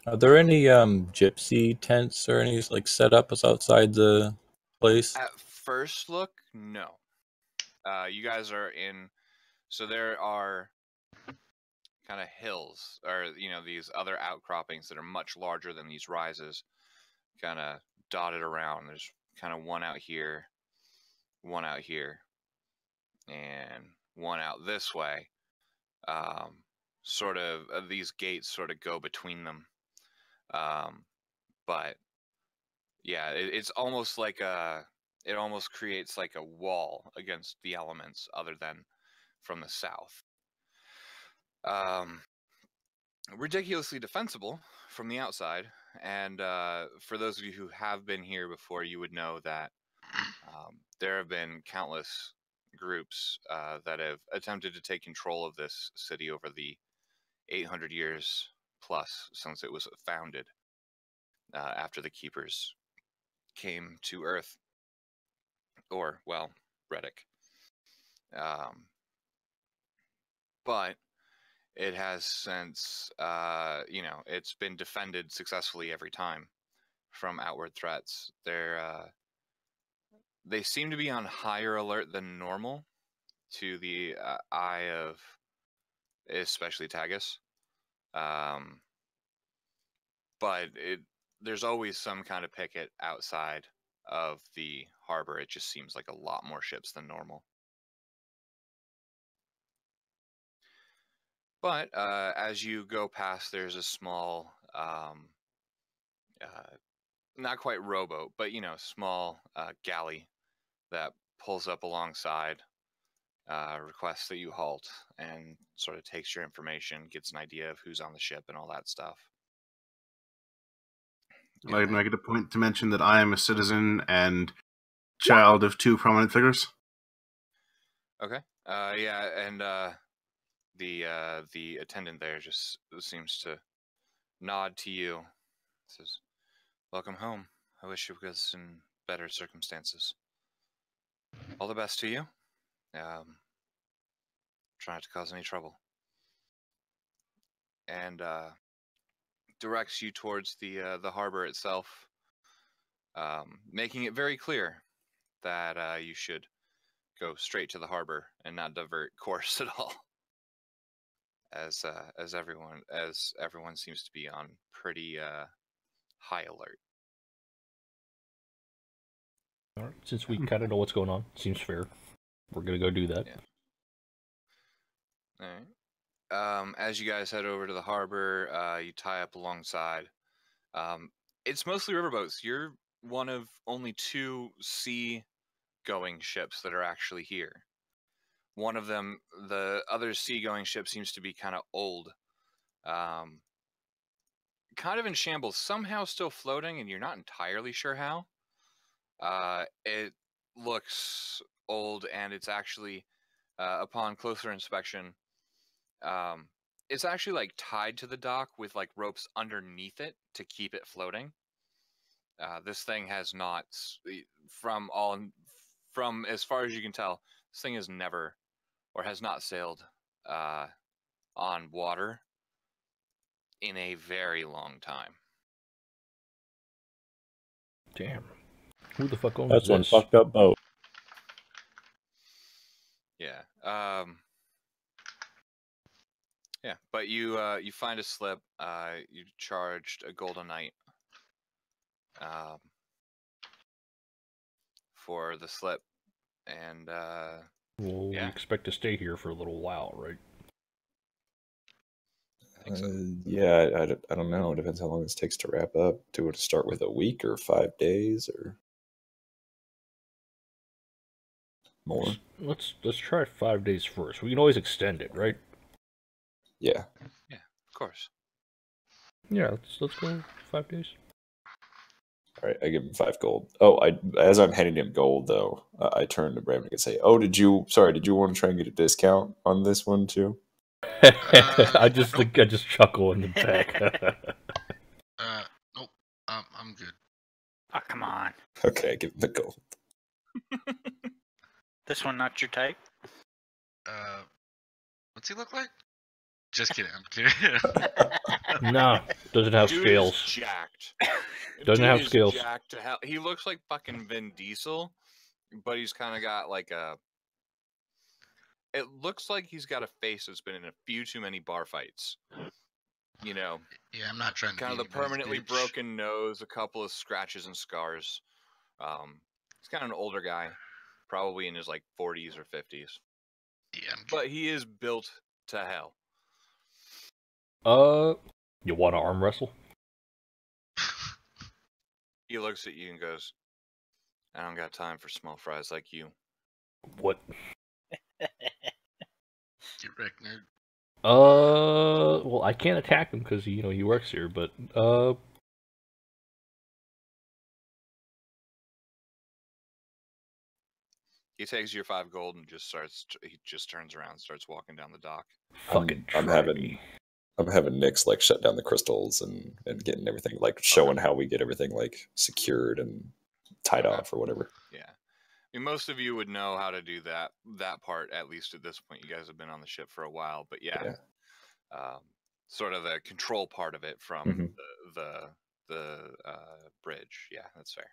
Are there any gypsy tents or any like setups outside the place? At first look, no. You guys are in, so there are kind of hills, or these other outcroppings that are much larger than these rises, kind of dotted around. There's kind of one out here, and one out this way. Sort of these gates sort of go between them. But yeah, it's almost like it almost creates like a wall against the elements other than from the south. Ridiculously defensible from the outside, and for those of you who have been here before, you would know that there have been countless groups that have attempted to take control of this city over the 800 years plus since it was founded, after the Keepers came to Earth, or, well, Reddick. But it has since, it's been defended successfully every time from outward threats. They seem to be on higher alert than normal to the eye of especially Tagus. But there's always some kind of picket outside of the harbor. It just seems like a lot more ships than normal. But as you go past, there's a small, not quite rowboat, but small galley that pulls up alongside, requests that you halt, and sort of takes your information, gets an idea of who's on the ship and all that stuff. I'd like to make it a point to mention that I am a citizen and child of two prominent figures. Okay. Yeah, and the attendant there just seems to nod to you. Says, "Welcome home. I wish it was in better circumstances. All the best to you. Try not to cause any trouble." And directs you towards the harbor itself, making it very clear that you should go straight to the harbor and not divert course at all. As everyone seems to be on pretty high alert. All right. Since we kind of know what's going on, seems fair. We're gonna go do that. Yeah. All right. As you guys head over to the harbor, you tie up alongside. It's mostly riverboats. You're one of only two sea-going ships that are actually here. One of them, the other sea-going ship, seems to be kind of old, kind of in shambles, somehow still floating, and you're not entirely sure how. It looks old, and it's actually, upon closer inspection, it's actually like tied to the dock with like ropes underneath it to keep it floating. This thing has not, from as far as you can tell, this thing has never, or has not sailed on water in a very long time. Damn. Who the fuck owns That's one this? fucked up boat. Yeah. Yeah, but you find a slip. You charged a golden knight for the slip, and Well, yeah. we expect to stay here for a little while, right? I think so. Yeah, I don't know. It depends how long this takes to wrap up. Do it start with a week or 5 days or more? Let's try 5 days first. We can always extend it, right? Yeah. Yeah, of course. Yeah, let's go 5 days. All right, I give him 5 gold. Oh, as I'm handing him gold though, I turn to Bram and say, "Oh, did you want to try and get a discount on this one too?" I just chuckle in the back. Nope. I'm good. Oh, come on. Okay, I give him the gold. This one not your type? What's he look like? Just kidding. I'm kidding. Nah, doesn't have Dude scales. is jacked. Doesn't Dude have is scales. jacked to hell. He looks like fucking Vin Diesel, but he's kind of got like a. It looks like he's got a face that's been in a few too many bar fights. You know, Yeah, I'm not trying to kind of be the anybody's permanently bitch. broken nose, a couple of scratches and scars. He's kind of an older guy, probably in his like 40s or 50s, Yeah, I'm but he is built to hell. You want to arm wrestle? He looks at you and goes, "I don't got time for small fries like you." What? Get wrecked, nerd. Well, I can't attack him because he works here, but He takes your 5 gold and he just turns around and starts walking down the dock. fucking I'm try having me. I'm having Nyx like shut down the crystals and getting everything like showing how we get everything like secured and tied Okay. off or whatever. Yeah. I mean, most of you would know how to do that part, at least at this point. You guys have been on the ship for a while, but yeah. Sort of the control part of it from Mhm. the bridge. Yeah, that's fair.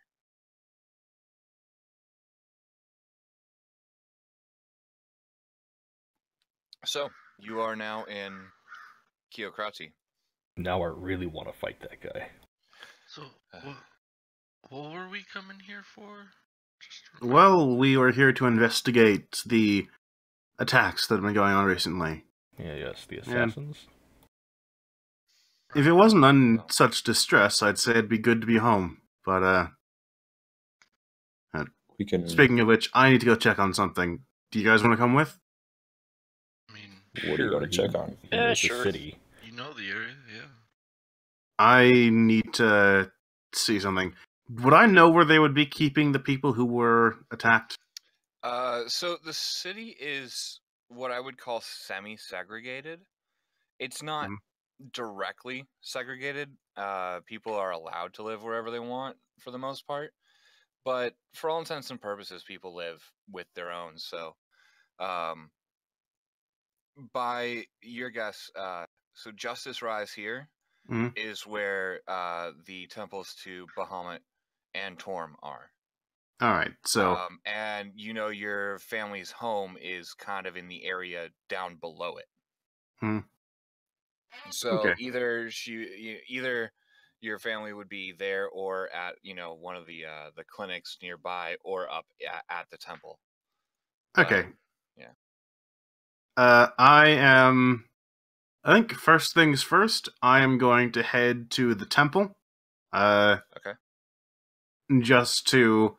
So you are now in Kiokrati. Now I really want to fight that guy. So, what were we coming here for? Well, we were here to investigate the attacks that have been going on recently. Yeah, yes, the assassins. If it wasn't on such distress, I'd say it'd be good to be home. But, We can. speaking of which, I need to go check on something. Do you guys want to come with? I mean, What are you going to check on? He knows sure. the city. you know the area, yeah. I need to see something. Would I know where they would be keeping the people who were attacked? So the city is what I would call semi-segregated. It's not directly segregated. People are allowed to live wherever they want for the most part, but for all intents and purposes, people live with their own. So, by your guess, so Justice Rise here is Mhm. where the temples to Bahamut and Torm are. All right, so and your family's home is kind of in the area down below it. So okay. either your family would be there or at one of the clinics nearby or up at the temple. Okay. Yeah. I think first things first, I am going to head to the temple. Okay. Just to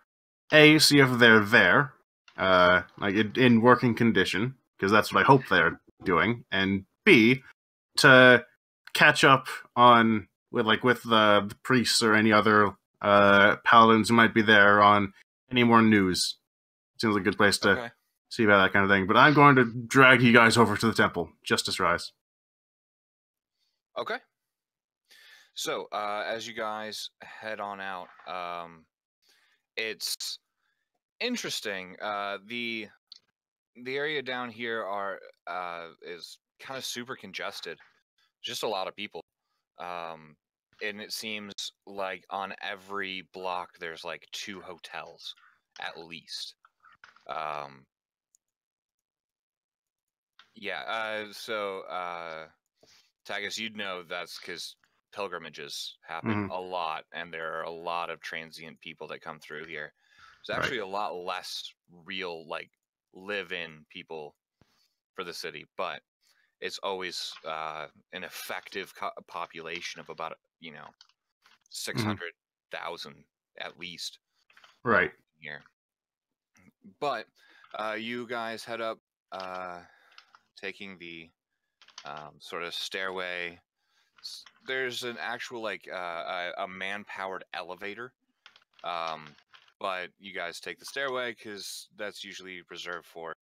see if they're there, like in working condition, because that's what I hope they're doing, and B, to catch up on with the priests or any other paladins who might be there on any more news. Seems like a good place to see about that kind of thing. But I'm going to drag you guys over to the temple, Justice Rise. Okay. So as you guys head on out, it's interesting. The area down here is kind of super congested. Just a lot of people. And it seems like on every block there's like 2 hotels at least. So Tagus, you'd know that's because pilgrimages happen a lot, and there are a lot of transient people that come through here. There's actually a lot less real, like, live-in people for the city, but it's always an effective population of about 600,000 at least. Right here. But you guys head up, taking the sort of stairway. There's an actual a man-powered elevator, but you guys take the stairway because that's usually reserved for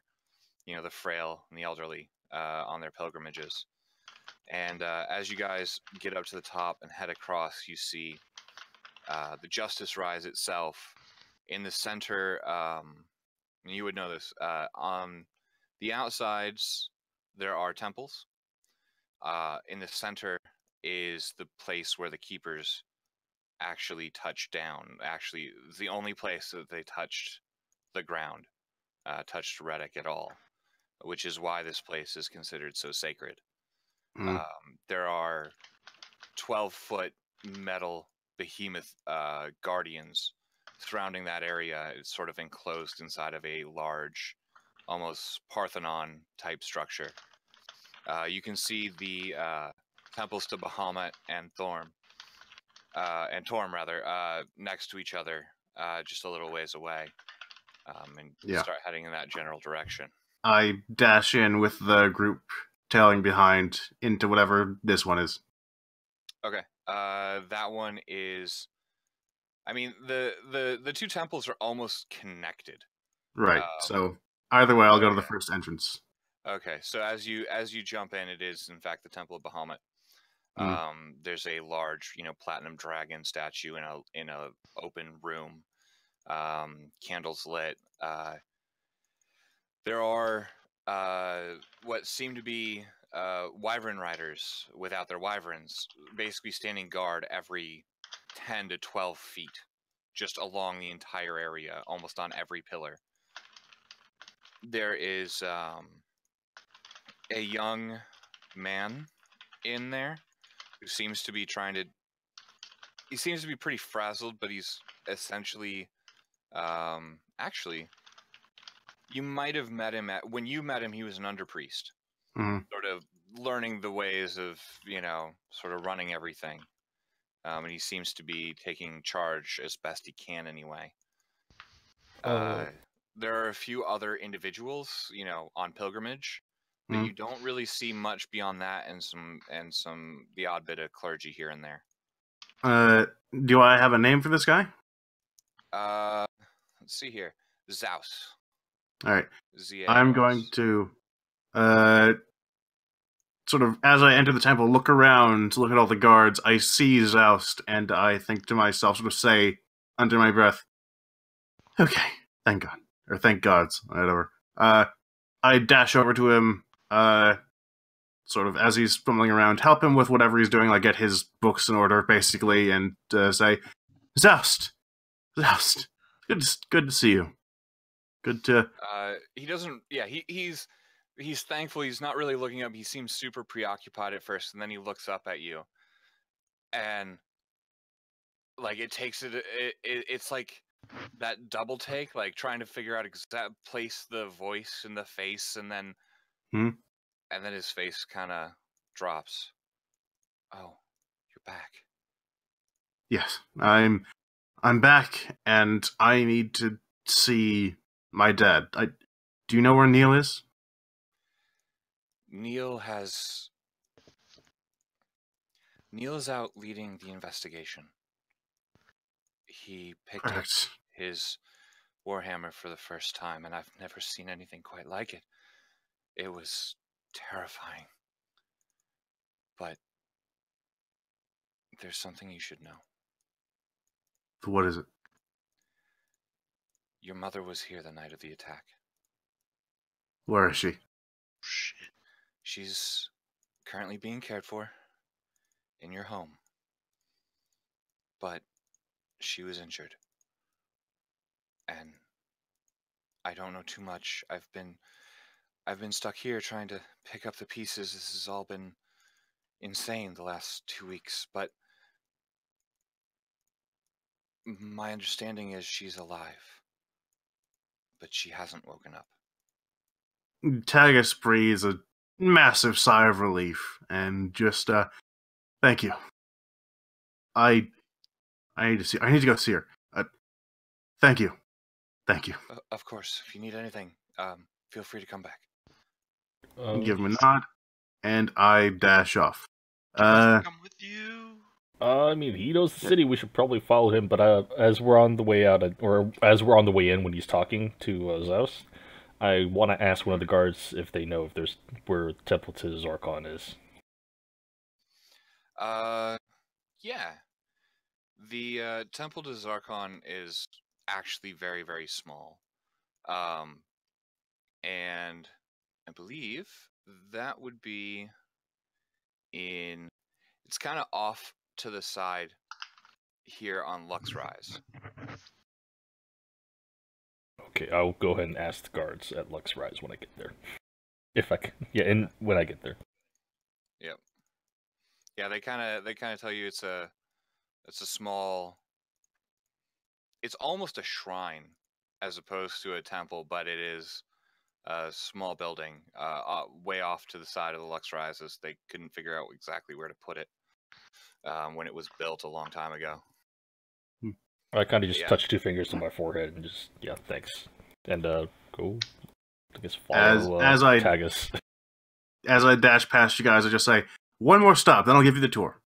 the frail and the elderly on their pilgrimages. And as you guys get up to the top and head across, you see the Justice Rise itself. In the center, you would know this, on the outsides there are temples. in the center is the place where the keepers actually touched down. Actually, the only place that they touched the ground, touched Reddick at all, which is why this place is considered so sacred. Mm. There are 12-foot metal behemoth guardians surrounding that area. It's sort of enclosed inside of a large, almost Parthenon type structure. You can see the temples to Bahamut and Torm, next to each other, just a little ways away, and Yeah. start heading in that general direction. I dash in with the group tailing behind into whatever this one is. Okay, that one is. I mean, the two temples are almost connected. Right. So either way, I'll go to the yeah. first entrance. Okay, so as you jump in, it is in fact the Temple of Bahamut. There's a large, platinum dragon statue in a open room, candles lit. There are what seem to be wyvern riders without their wyverns, basically standing guard every 10 to 12 feet, just along the entire area, almost on every pillar. There is a young man in there who seems to be he seems to be pretty frazzled, but he's essentially, actually, you might have met him when you met him, he was an underpriest, sort of learning the ways of, sort of running everything. And he seems to be taking charge as best he can anyway. There are a few other individuals, on pilgrimage, but you don't really see much beyond that, and the odd bit of clergy here and there. Do I have a name for this guy? Let's see here. Zeus. All right. Z-A-U-S. I'm going to, sort of, as I enter the temple, look around, look at all the guards. I see Zeus, and I think to myself, sort of say under my breath, "Okay, thank God," or "Thank gods," whatever. I dash over to him, sort of as he's fumbling around, help him with whatever he's doing, like get his books in order, basically, and say, "Zeus, good to see you. Good to." He doesn't. Yeah, he's thankful. He's not really looking up. He seems super preoccupied at first, and then he looks up at you, and like it takes it's like that double take, like trying to figure out place the voice in the face, and then and then his face kind of drops. Oh, you're back. Yes, I'm back, and I need to see my dad. Do you know where Neil is? Neil is out leading the investigation. He picked up his warhammer for the first time, and I've never seen anything quite like it. It was terrifying. But there's something you should know. What is it? Your mother was here the night of the attack. Where is she? Shit. She's currently being cared for in your home. But she was injured. And I don't know too much. I've been stuck here trying to pick up the pieces. This has all been insane the last 2 weeks, but my understanding is she's alive. But she hasn't woken up. Tagus breathes a massive sigh of relief and just, thank you. I need to go see her. Thank you. Thank you. Of course, if you need anything, feel free to come back. Give him a nod, and I dash off. Come with you. I mean, he knows the city. We should probably follow him. But as we're on the way out, or as we're on the way in, when he's talking to Zeus, I want to ask one of the guards if they know if there's where Temple to Zarkon is. Yeah. The Temple to Zarkon is actually very, very small. And I believe that would be It's kind of off to the side here on Lux Rise. Okay, I'll go ahead and ask the guards at Lux Rise when I get there. If I can, yeah, and when I get there. Yep. Yeah, they kind of tell you it's a small. It's almost a shrine as opposed to a temple, but it is a small building, way off to the side of the Lux Rises. They couldn't figure out exactly where to put it when it was built a long time ago. I kind of just touch 2 fingers to my forehead and just, yeah, thanks. And go, I guess, follow Tagus. As I dash past you guys, I just say, one more stop, then I'll give you the tour.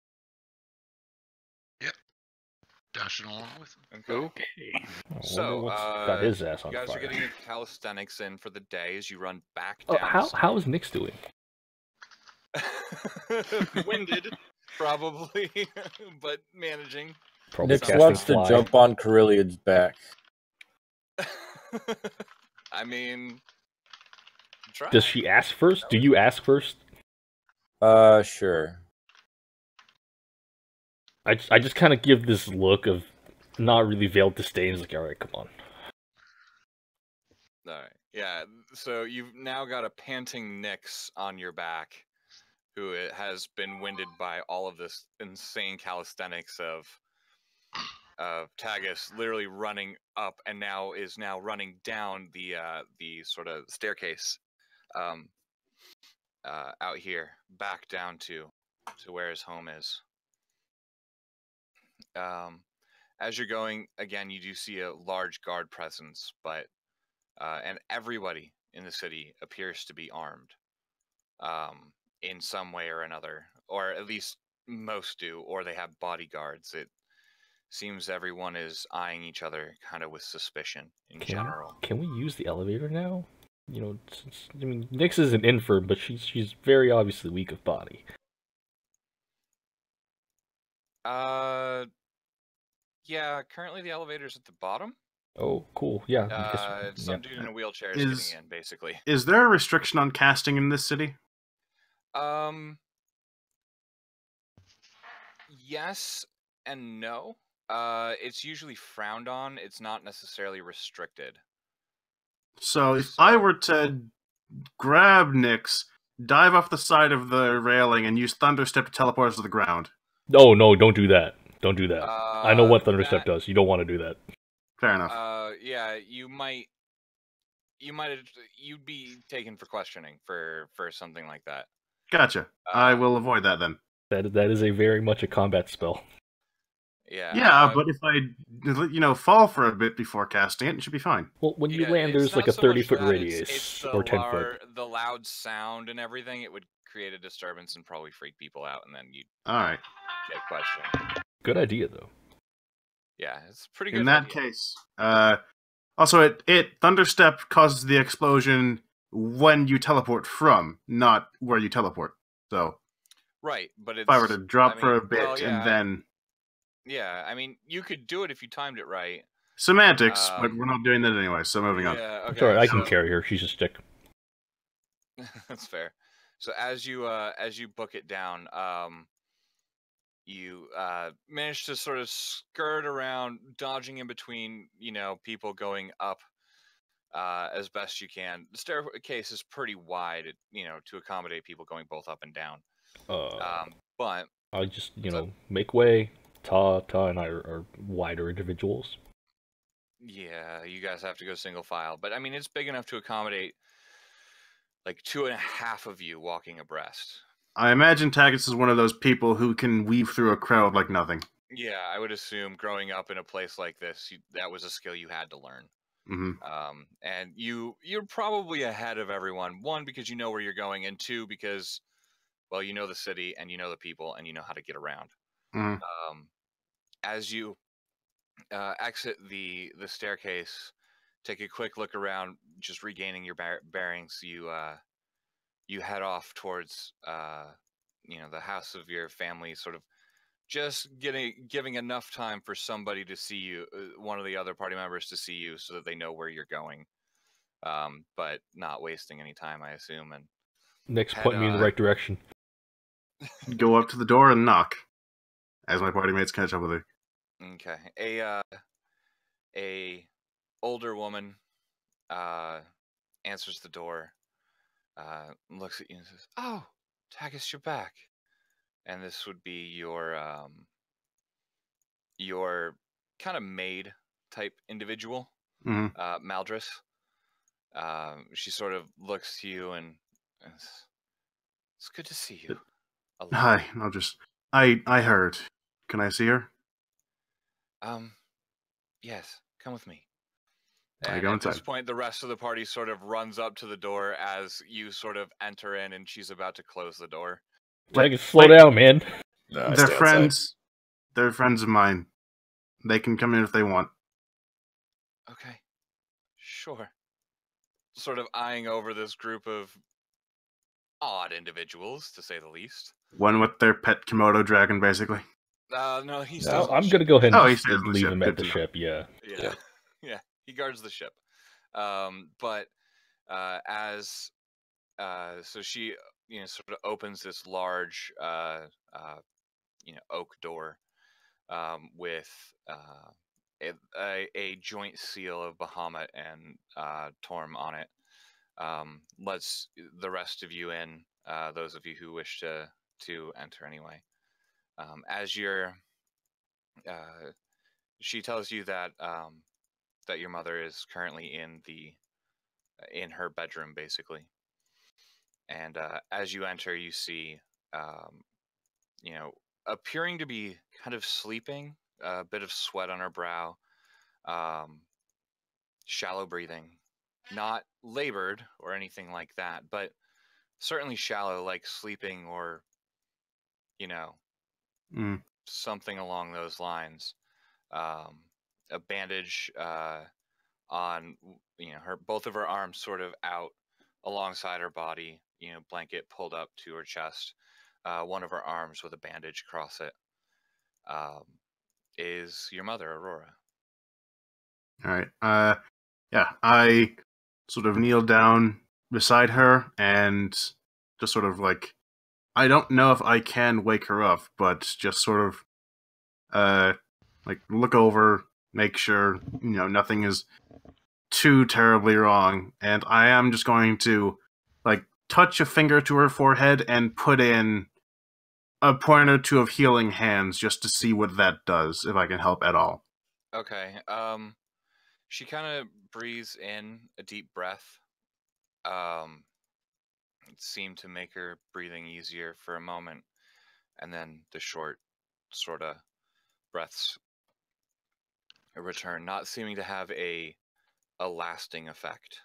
Yep. Dashing along with him. Okay. So, got his ass on you guys fire. are getting your calisthenics in for the day as you run back down. How is Nyx doing? Winded, probably, but managing. Probably Nyx wants to jump on Cariliad's back. I mean, try. Does she ask first? Do you ask first? Sure. I just kind of give this look of not really veiled disdain. It's like, all right, come on. All right, yeah. So you've now got a panting Nyx on your back, who has been winded by all of this insane calisthenics of Tagus literally running up and is now running down the sort of staircase out here back down to where his home is. As you're going, again, you do see a large guard presence, but and everybody in the city appears to be armed in some way or another, or at least most do, or they have bodyguards. It seems everyone is eyeing each other kind of with suspicion in general. Can we use the elevator now? You know, I mean, Nyx is an infirm, but she's very obviously weak of body. Yeah, currently the elevator's at the bottom. Oh, cool. Yeah. Some dude in a wheelchair is getting in, basically. Is there a restriction on casting in this city? Yes and no. It's usually frowned on. It's not necessarily restricted. So if I were to grab Nyx, dive off the side of the railing, and use Thunderstep to teleport us to the ground. No, don't do that. Don't do that. I know what Thunderstep does. You don't want to do that. Fair enough. Yeah, you'd be taken for questioning for something like that. Gotcha. I will avoid that then. That is a very much a combat spell. Yeah. Yeah, but if I, fall for a bit before casting it should be fine. Well, when you land, there's like a 30-foot radius it's or 10-foot. The loud sound and everything, it would create a disturbance and probably freak people out, and then you'd Alright. get questioned. Good idea, though. Yeah, it's pretty good. In that case, also it Thunderstep causes the explosion when you teleport from, not where you teleport. So, right, but if I were to drop for a bit and then. Yeah, I mean, you could do it if you timed it right. Semantics, but we're not doing that anyway, so moving on. Okay. Sorry, I can carry her. She's a stick. That's fair. So as you book it down, you manage to sort of skirt around, dodging in between, people going up as best you can. The staircase is pretty wide, to accommodate people going both up and down. But I just, make way. Ta and I are wider individuals. Yeah, you guys have to go single file. But, I mean, it's big enough to accommodate, like, 2.5 of you walking abreast. I imagine Tagus is one of those people who can weave through a crowd like nothing. Yeah, I would assume growing up in a place like this, that was a skill you had to learn. Mm-hmm. And you're probably ahead of everyone. 1, because you know where you're going, and 2, because, well, you know the city, and you know the people, and you know how to get around. Mm-hmm. As you exit the staircase, take a quick look around, just regaining your bearings. You head off towards the house of your family, sort of just giving enough time for somebody to see you, one of the other party members to see you, so that they know where you're going, but not wasting any time, I assume. And Nyx, point me in the right direction. go up to the door and knock as my party mates catch up with her. Okay. A older woman answers the door, looks at you and says, "Oh, Tagus, you're back." And this would be your kind of maid type individual, Hmm. Maldris. She sort of looks to you and it's good to see you. Alive. Hi, I heard. Can I see her? Yes, come with me. I And go at this inside. point, the rest of the party sort of runs up to the door as you sort of enter in, and she's about to close the door. Tagus, slow down, man. No, I They're stay outside. friends. They're friends of mine. They can come in if they want. Okay, sure. Sort of eyeing over this group of odd individuals, to say the least. One with their pet Komodo dragon, basically. No, he No. stays. I'm gonna go ahead and Oh, he just stays on the leave ship. him Good at the to know. ship. Yeah. Yeah, yeah. He guards the ship. But as so she, sort of opens this large, oak door, with a joint seal of Bahamut and Torm on it. Lets the rest of you in, those of you who wish to enter anyway. As you're, she tells you that that your mother is currently in her bedroom, basically. And as you enter, you see, appearing to be kind of sleeping, a bit of sweat on her brow, shallow breathing, not labored or anything like that, but certainly shallow, like sleeping or, Mm. something along those lines. A bandage on, her, both of her arms sort of out alongside her body, blanket pulled up to her chest. One of her arms with a bandage across it, is your mother, Aurora. All right. Yeah. I sort of kneel down beside her and just sort of like, I don't know if I can wake her up, but just sort of, like look over, make sure nothing is too terribly wrong, and I am just going to like touch a finger to her forehead and put in a point or two of healing hands just to see what that does, if I can help at all. Okay. She kind of breathes in a deep breath. It seemed to make her breathing easier for a moment, and then the short, sort of breaths return, not seeming to have a lasting effect.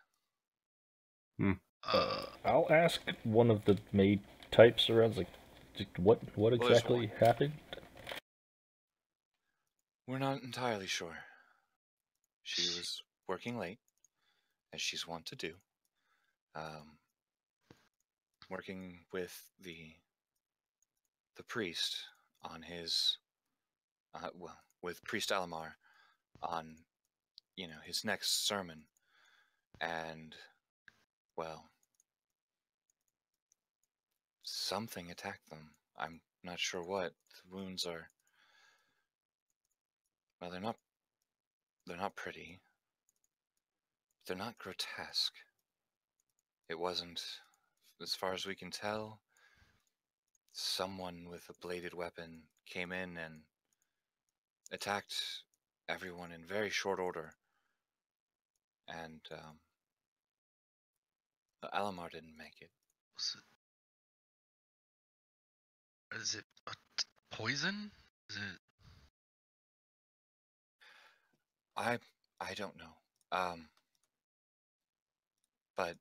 I'll ask one of the maid types around, like, what there's exactly happened? We're not entirely sure. She was working late, as she's wont to do. Working with the priest on his, with Priest Alamar on, his next sermon, and, well, something attacked them. I'm not sure what. The wounds are, well, they're not pretty. They're not grotesque. It wasn't, as far as we can tell, someone with a bladed weapon came in and attacked everyone in very short order. And Alamar didn't make it. Is it poison? Is it? I don't know. But,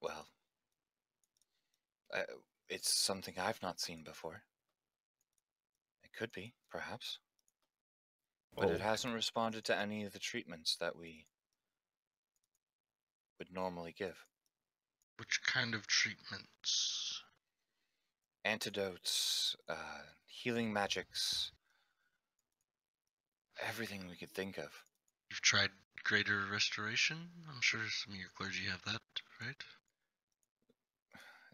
well, it's something I've not seen before. It could be, perhaps. But it hasn't responded to any of the treatments that we would normally give. Which kind of treatments? Antidotes, healing magics, everything we could think of. You've tried greater restoration? I'm sure some of your clergy have that, right?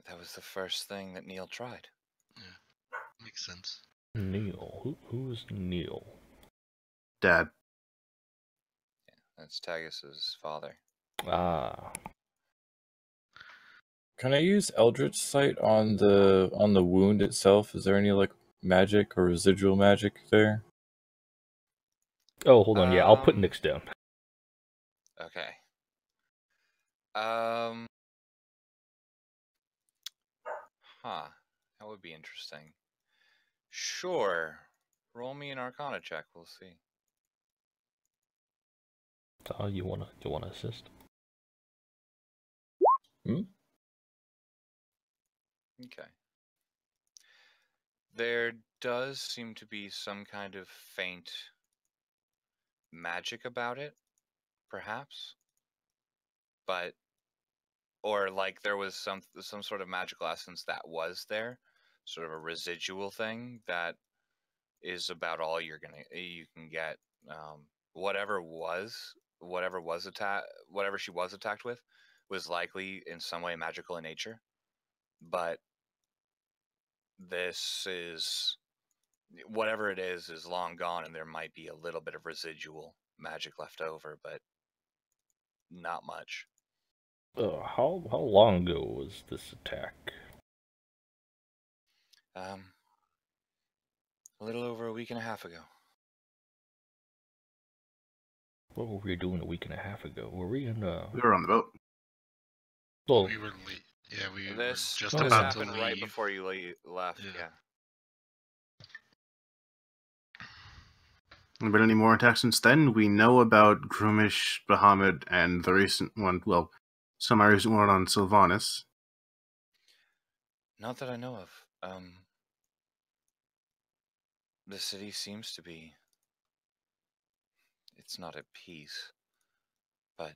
That was the first thing that Neil tried. Yeah, makes sense. Neil. Who's Neil? Dad. That's Tagus's father. Ah. Can I use Eldritch Sight on the wound itself? Is there any like magic or residual magic there? Oh, hold on. Yeah, I'll put Um, Nyx down. Okay. That would be interesting. Sure. Roll me an Arcana check. We'll see. You wanna assist? Hmm? Okay. There does seem to be some kind of faint magic about it, perhaps. But or like there was some sort of magical essence that was there, sort of a residual thing that is about all you can get. Whatever she was attacked with was likely in some way magical in nature, but this is whatever it is long gone, and there might be a little bit of residual magic left over, but not much. How long ago was this attack? A little over a week and a half ago. What were we doing a week and a half ago? Were we in We were on the boat. Well, We were late. Yeah, we were This just this about to happened leave. right before you left. Yeah. Yeah. Been any more attacks since then? We know about Grumish, Bahamut, and the recent one, well, semi-recent one on Sylvanas. Not that I know of. The city seems to be. It's not at peace, but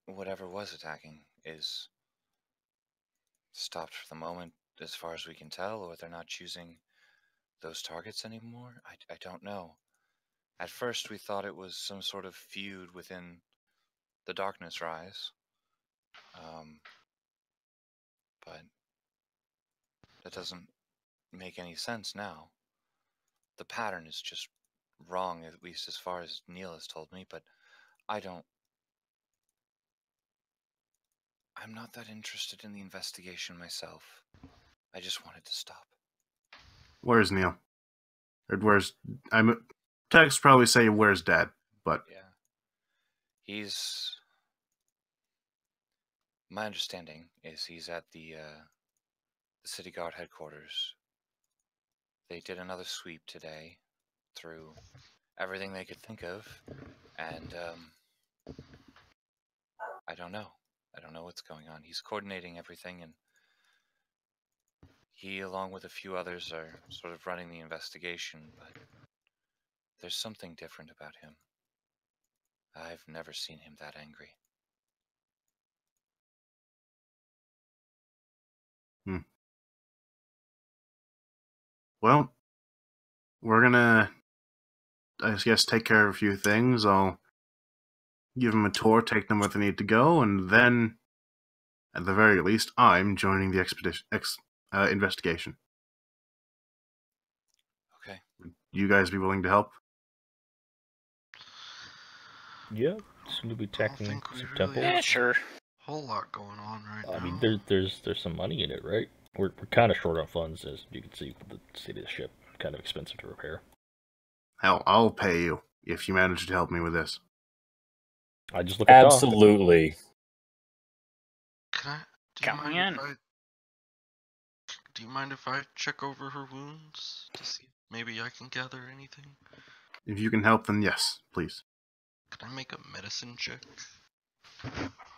whatever was attacking is stopped for the moment, as far as we can tell, or they're not choosing those targets anymore. I don't know. At first, we thought it was some sort of feud within the Darkness Rise, but that doesn't make any sense now. The pattern is just wrong, at least as far as Neil has told me, but I'm not that interested in the investigation myself. I just wanted to stop. Where's Neil? Or where's... Text probably say where's Dad, but... Yeah. My understanding is he's at the city guard headquarters. They did another sweep today through everything they could think of, and I don't know. I don't know what's going on. He's coordinating everything, and he, along with a few others, are sort of running the investigation, but there's something different about him. I've never seen him that angry. Well, we're gonna, I guess, take care of a few things. I'll give them a tour, take them where they need to go, and then, at the very least, I'm joining the investigation. Okay. You guys be willing to help? yeah, seem to be I don't attacking think we some really temples. have sure. a whole lot going on right now. I mean, there's some money in it, right? We're kind of short on funds, as you can see. The state of the ship kind of expensive to repair. Hell, I'll pay you if you manage to help me with this. I just look at Doc. Absolutely. Do you mind if I check over her wounds to see if maybe I can gather anything? If you can help, then yes, please. Can I make a medicine check?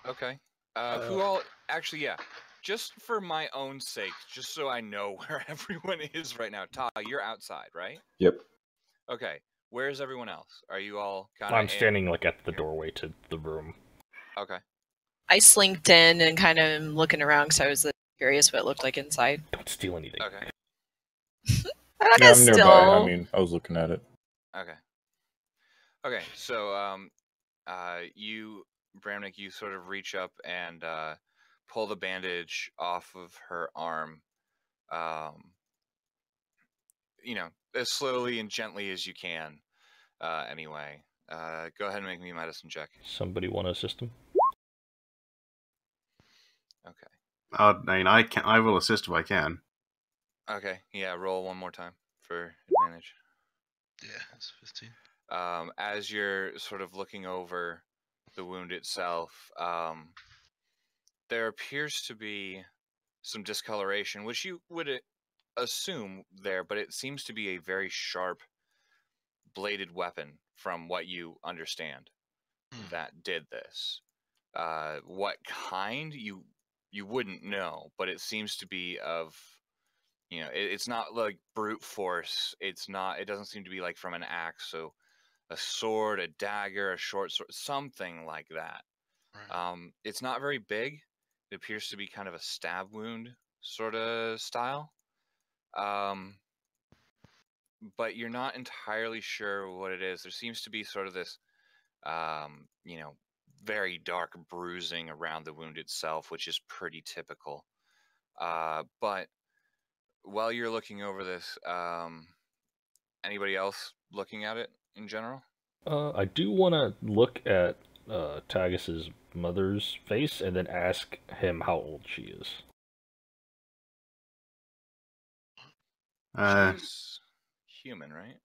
Okay. Who all... Actually, yeah. Just for my own sake, just so I know where everyone is right now. Ta, you're outside, right? Yep. Okay. Where's everyone else? Are you all kind of... I'm standing like at the doorway to the room. Okay. I slinked in and kind of am looking around because I was curious what it looked like inside. Don't steal anything. Okay. I'm not Yeah, gonna I'm nearby. steal. I mean, I was looking at it. Okay. Okay, so, you, Bramnick, you sort of reach up and, pull the bandage off of her arm, as slowly and gently as you can. Anyway, go ahead and make me a medicine check. Somebody want to assist him? Okay. I mean, I will assist if I can. Okay, yeah, roll one more time for advantage. Yeah, it's 15. As you're sort of looking over the wound itself, there appears to be some discoloration, which you would assume there, but it seems to be a very sharp bladed weapon from what you understand that did this. What kind, you wouldn't know, but it seems to be of, it's not like brute force. It doesn't seem to be like from an axe, so a sword, a dagger, a short sword, something like that. Right. It's not very big. It appears to be kind of a stab wound sort of style. But you're not entirely sure what it is. There seems to be sort of this, very dark bruising around the wound itself, which is pretty typical. But while you're looking over this, anybody else looking at it in general? I do want to look at Tagus's mother's face and then ask him how old she is. She's human, right?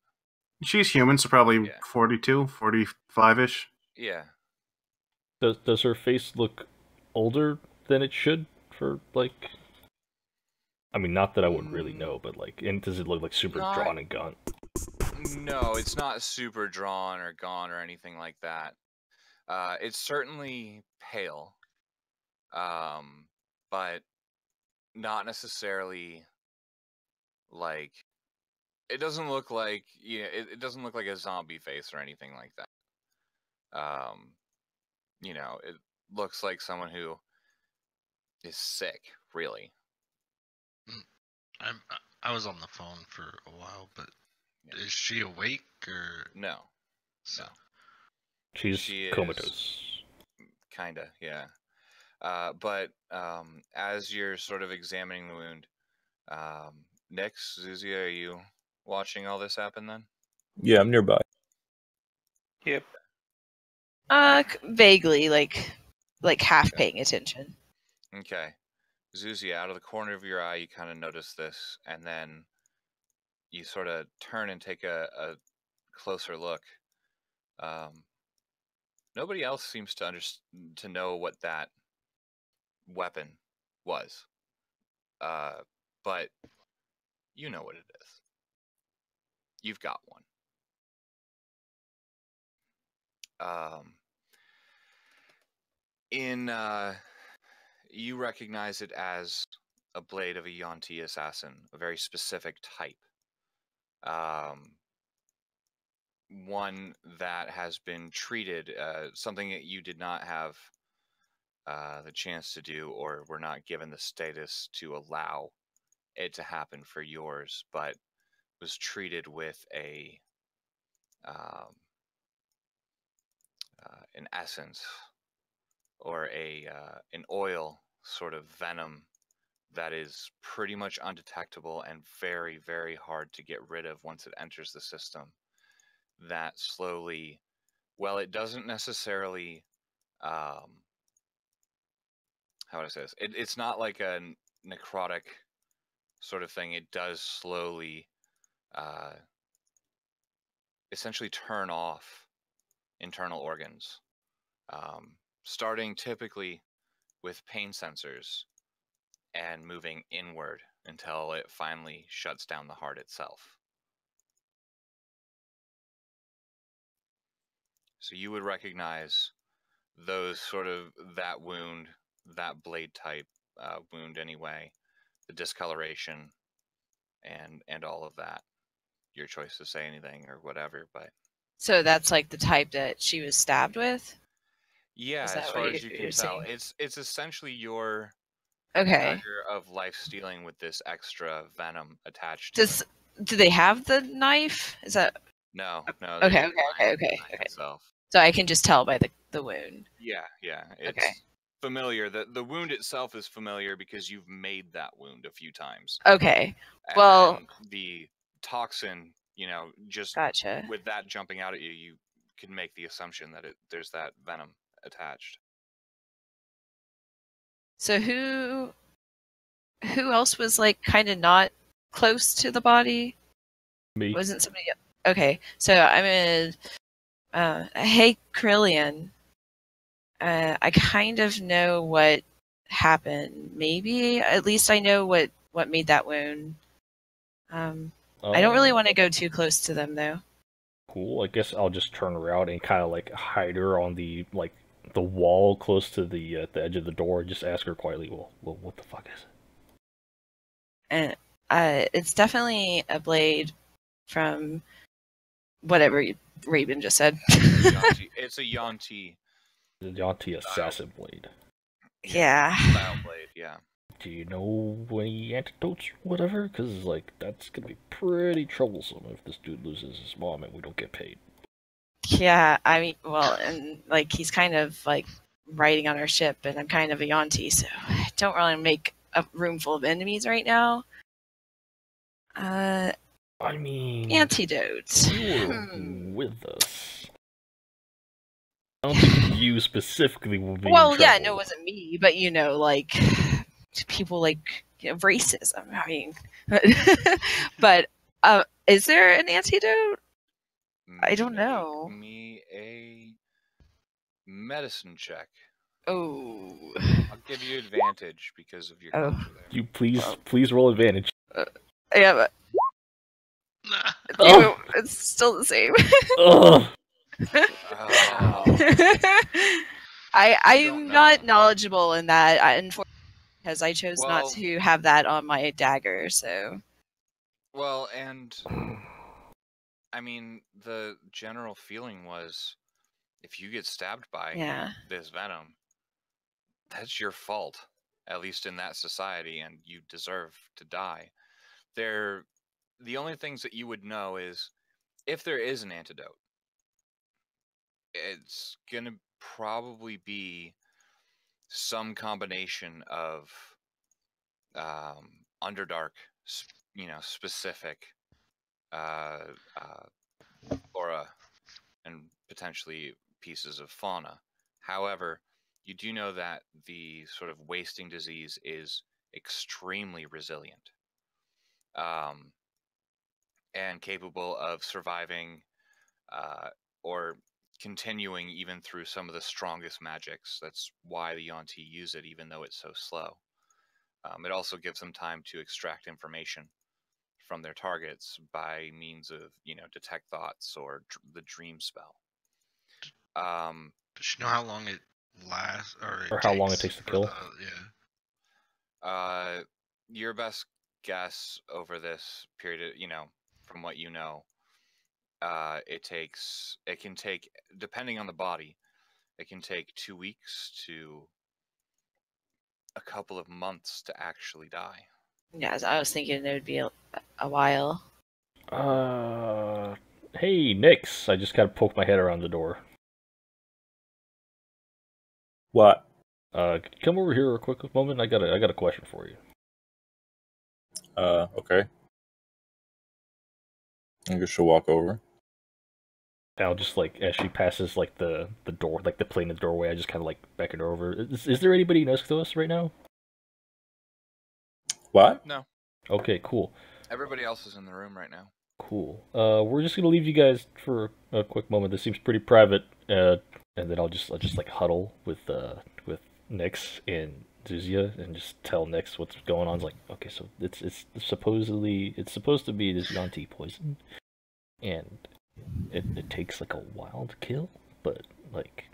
She's human, so probably Yeah. 42, 45-ish. Yeah. Does her face look older than it should for, like... I mean, not that I would really know, but, like, and does it look, like, super drawn and gaunt? No, it's not super drawn or gaunt or anything like that. It's certainly pale, but not necessarily, like... It doesn't look like, it doesn't look like a zombie face or anything like that. It looks like someone who is sick, really. I was on the phone for a while, but is she awake or No? so? No. She comatose. Kinda, yeah. But as you're sort of examining the wound, Nix, Zuzia, are you watching all this happen then? Yeah, I'm nearby. Yep. Vaguely, like half paying attention. Okay. Zuzia, out of the corner of your eye, you kind of notice this, and then you sort of turn and take a closer look. Nobody else seems to know what that weapon was. But you know what it is. You've got one. You recognize it as a blade of a Yuan-Ti assassin, a very specific type. One that has been treated, something that you did not have the chance to do, or were not given the status to allow it to happen for yours, but was treated with an essence or an oil sort of venom that is pretty much undetectable and very, very hard to get rid of once it enters the system. That slowly, well, it doesn't necessarily, how would I say this? It's not like a necrotic sort of thing. It does slowly, essentially turn off internal organs, starting typically with pain sensors and moving inward until it finally shuts down the heart itself. So you would recognize those sort of, that wound, that blade type wound anyway, the discoloration and all of that. Your choice to say anything or whatever, but... So that's like the type that she was stabbed with? Yeah, as far as you can tell. It's essentially your dagger of life stealing with this extra venom attached to it. Do they have the knife? Is that... No. Okay. Itself. So I can just tell by the wound. Yeah. It's okay. familiar. The wound itself is familiar because you've made that wound a few times. Okay. And Well, then the toxin, just gotcha. with that jumping out at you, you can make the assumption that there's that venom attached. So who else was like kind of not close to the body? Me. Wasn't somebody? Okay, so I'm hey, Krillian. I kind of know what happened. Maybe at least I know what made that wound. I don't really want to go too close to them though. Cool. I guess I'll just turn around and kind of like hide her on the wall close to the edge of the door. And just ask her quietly, "Well, what the fuck is it?" And it's definitely a blade from whatever Raven just said. It's a Yuan-Ti. The Yanti assassin blade. Yeah. Style blade, yeah. Do you know any antidotes or whatever? Because, like, that's gonna be pretty troublesome if this dude loses his mom and we don't get paid. Yeah, I mean, well, and, like, he's kind of, like, riding on our ship, and I'm kind of a Yanti, so I don't really make a room full of enemies right now. I mean... Antidotes. You were with us. I don't think you specifically will be Well, in yeah, trouble. no, it wasn't me, but, like, people, like, racism, I mean. But, is there an antidote? I don't know. Make me a medicine check. Oh. I'll give you advantage because of your culture there. You please roll advantage. Yeah, but Nah. Oh. it's still the same. Ugh. I'm not knowledgeable in that, unfortunately, because I chose not Well- to have that on my dagger. So, Well, and I mean, the general feeling was, if you get stabbed by yeah, this venom, that's your fault, at least in that society, and you deserve to die. The only things that you would know is, if there is an antidote, it's gonna probably be some combination of Underdark, specific flora and potentially pieces of fauna. However, you do know that the sort of wasting disease is extremely resilient, and capable of surviving or continuing even through some of the strongest magics. That's why the Yuan-Ti use it, even though it's so slow. It also gives them time to extract information from their targets by means of, detect thoughts or the dream spell. Does she know how long it lasts, Or how long it takes to for kill? Your best guess over this period, from what you know, it can take, depending on the body, it can take 2 weeks to a couple of months to actually die. yeah. I was thinking it would be a while. Hey, Nix. I just gotta poke my head around the door. What? Come over here a quick moment. I got a question for you. Okay. I guess she'll walk over. I'll just, like, as she passes, like, the door, like, the plane in the doorway, I just kind of, like, beckon her over. Is there anybody next to us right now? What? No. Okay, cool. Everybody else is in the room right now. Cool. We're just gonna leave you guys for a quick moment. This seems pretty private. And then I'll just like huddle with Nyx and Zuzia and just tell Nyx what's going on. It's like, okay, so it's supposed to be this Yuan-Ti poison, and it takes like a while to kill, but like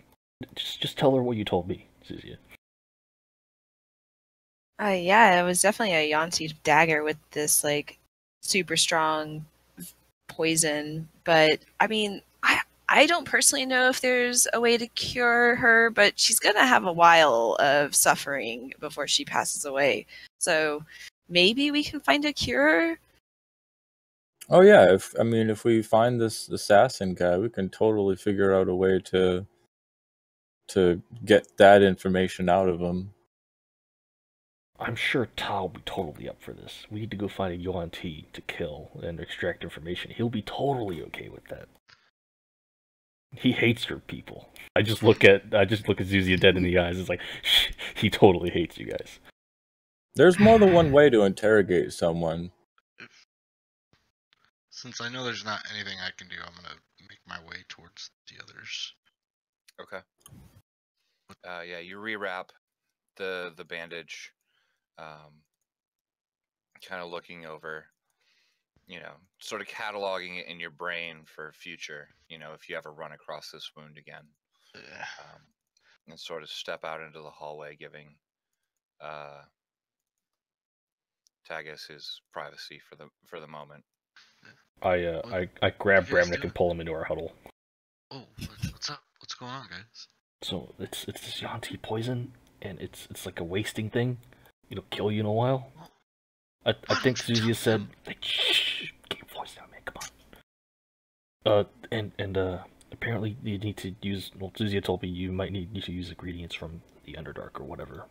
just tell her what you told me, Zuzia. Yeah, it was definitely a Yuan-Ti dagger with this like super strong poison. But I mean, I don't personally know if there's a way to cure her, but she's gonna have a while of suffering before she passes away. So maybe we can find a cure. Oh yeah, if we find this assassin guy, we can totally figure out a way to to get that information out of him. I'm sure Ta will be totally up for this. We need to go find a Yuan Ti to kill and extract information. He'll be totally okay with that. He hates your people. I just look at Zuzia dead in the eyes. It's like, he totally hates you guys. There's more than one way to interrogate someone. Since I know there's not anything I can do, I'm gonna make my way towards the others. Okay. Yeah, you rewrap the bandage, kind of looking over, sort of cataloging it in your brain for future, if you ever run across this wound again. And sort of step out into the hallway, giving Tagus his privacy for the moment. I grab Bramnick and pull him into our huddle. Oh, what's up? What's going on, guys? So it's this Yuan Ti poison, and it's like a wasting thing. It'll kill you in a while. I think Zuzia said, like, shh, keep your voice down, man, come on. And apparently you need to use. Well, Zuzia told me you might need to use ingredients from the Underdark or whatever.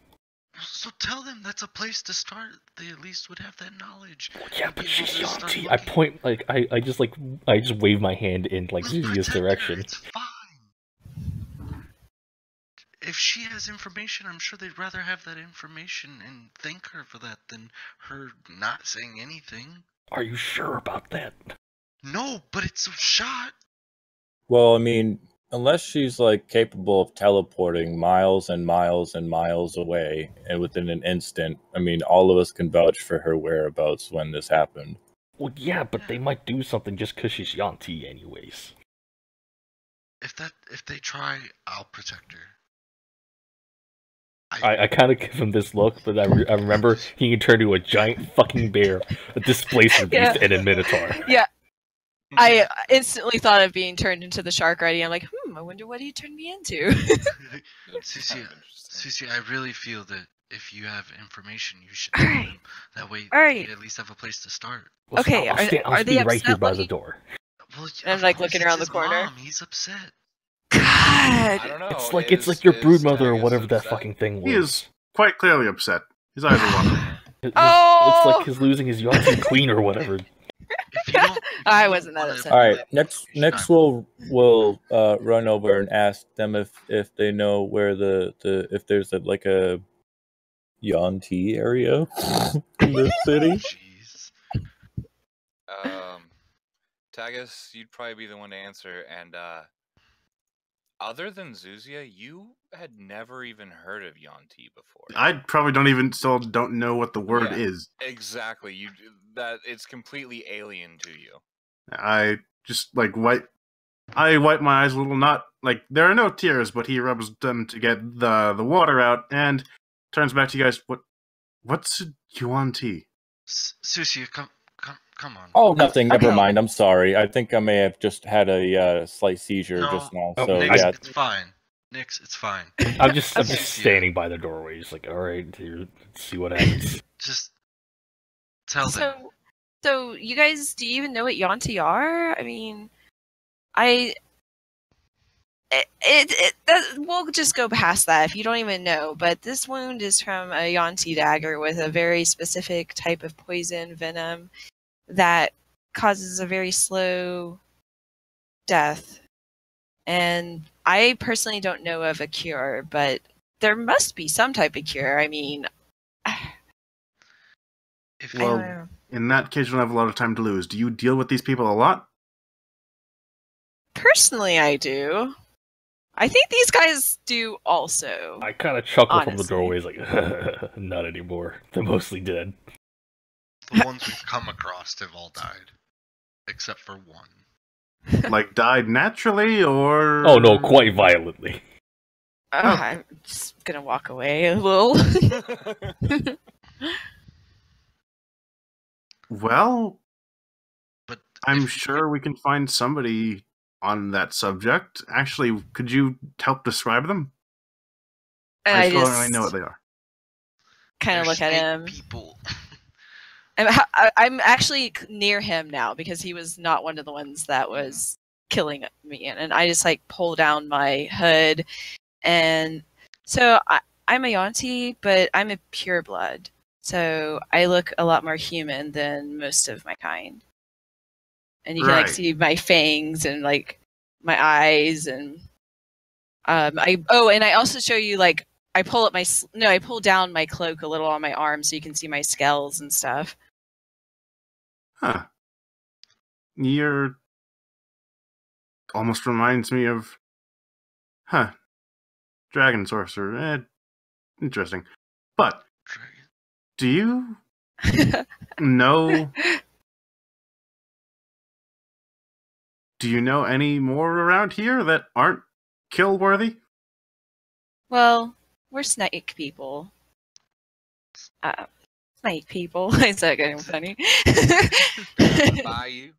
So tell them that's a place to start. They at least would have that knowledge. Well, yeah, but she's Yuan Ti. I point I just wave my hand in like Zuzia's direction. It's fine. If she has information, I'm sure they'd rather have that information and thank her for that than her not saying anything. Are you sure about that? No, but it's a shot. Well, I mean, unless she's like capable of teleporting miles and miles and miles away and within an instant, I mean, all of us can vouch for her whereabouts when this happened. Well, yeah, but they might do something just because she's Yuan Ti anyways. If they try, I'll protect her. I kind of give him this look, but I remember he can turn into a giant fucking bear, a displacer beast, and a minotaur. Yeah. I instantly thought of being turned into the shark already. I'm like, I wonder what he turned me into. Susie, I really feel that if you have information, you should tell them. That way, you at least have a place to start. Well, okay, I'll they be right here by looking? the door. Well, I'm like looking around the corner. Mom, he's upset. God, I don't know. It's like your broodmother or whatever that fucking thing was. He is quite clearly upset. His eyes are wandering. It's like he's losing his Yuan Ti queen or whatever. I wasn't that upset. All right, next we'll run over and ask them if they know where the if there's a Yuan Ti area in this city. Jeez. Tagus, you'd probably be the one to answer, and other than Zuzia, you had never even heard of Yuan Ti before. I probably don't know what the word is. Exactly. It's completely alien to you. I just wipe my eyes a little. Not like there are no tears, but he rubs them to get the water out and turns back to you guys. What's a Yuan Ti? Susie, come on. Oh, nothing. Never mind. I'm sorry. I think I may have just had a slight seizure just now. So Nix, yeah, it's fine. Nix, it's fine. I'm just standing by the doorway, just like, all right, here, let's see what happens. Just tell them. So you guys, do you even know what Yuan Ti are? I mean, we'll just go past that if you don't even know. But this wound is from a Yuan Ti dagger with a very specific type of poison venom that causes a very slow death. And I personally don't know of a cure, but there must be some type of cure. I mean, Well, in that case, we don't have a lot of time to lose. Do you deal with these people a lot? Personally, I do. I think these guys do also. I kind of chuckle from the honestly. doorways, like, not anymore. They're mostly dead. The ones we've come across have all died, except for one. Like died naturally, or? Oh no, quite violently. I'm just gonna walk away a little. Well, But I'm sure we can find somebody on that subject. Actually, could you help describe them? And I I still don't just really know what they are. kind of they're look at snake him. People. I'm actually near him now because he was not one of the ones that was killing me, and I just like pull down my hood And so I'm a Yonti, but I'm a pureblood. So I look a lot more human than most of my kind. And you can like Right. see my fangs and like my eyes and and I also show you like I pull up I pull down my cloak a little on my arm so you can see my scales and stuff. Huh. You're almost reminds me of Dragon Sorcerer. Interesting. But Dragon. do you know any more around here that aren't kill worthy? Well, we're snake people. Snake people. Is that getting funny? Bayou.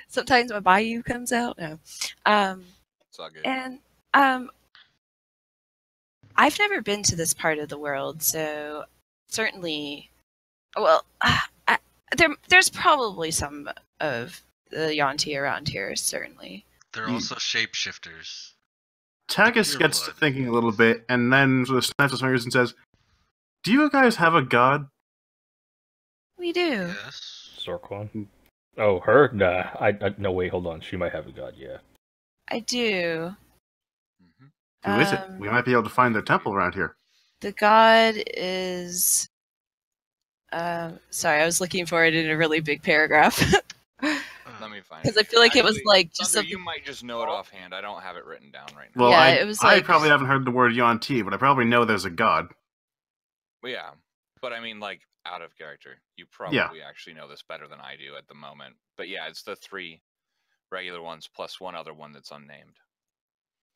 Sometimes my bayou comes out. No. It's all good. And I've never been to this part of the world, so certainly, well, there's probably some of the Yonti around here, certainly. They're also shapeshifters. Tagus pure gets to blood. thinking a little bit and then sort of snaps his fingers and says, "Do you guys have a god?" We do. Yes. Zorkon. Oh, her? Nah. I no, wait, hold on. She might have a god, yeah. I do. Mhm. Who is it? We might be able to find their temple around here. The god is. Sorry, I was looking for it in a really big paragraph. Let me find it. Because I feel like it was Actually, like just Thunder, something. you might just know it offhand. I don't have it written down right now. Well, Yeah, I, it was I like- probably haven't heard the word Yuan-Ti, but I probably know there's a god. Well, yeah, but I mean, like, out of character. You probably actually know this better than I do at the moment. But yeah, it's the 3 regular ones plus one other one that's unnamed.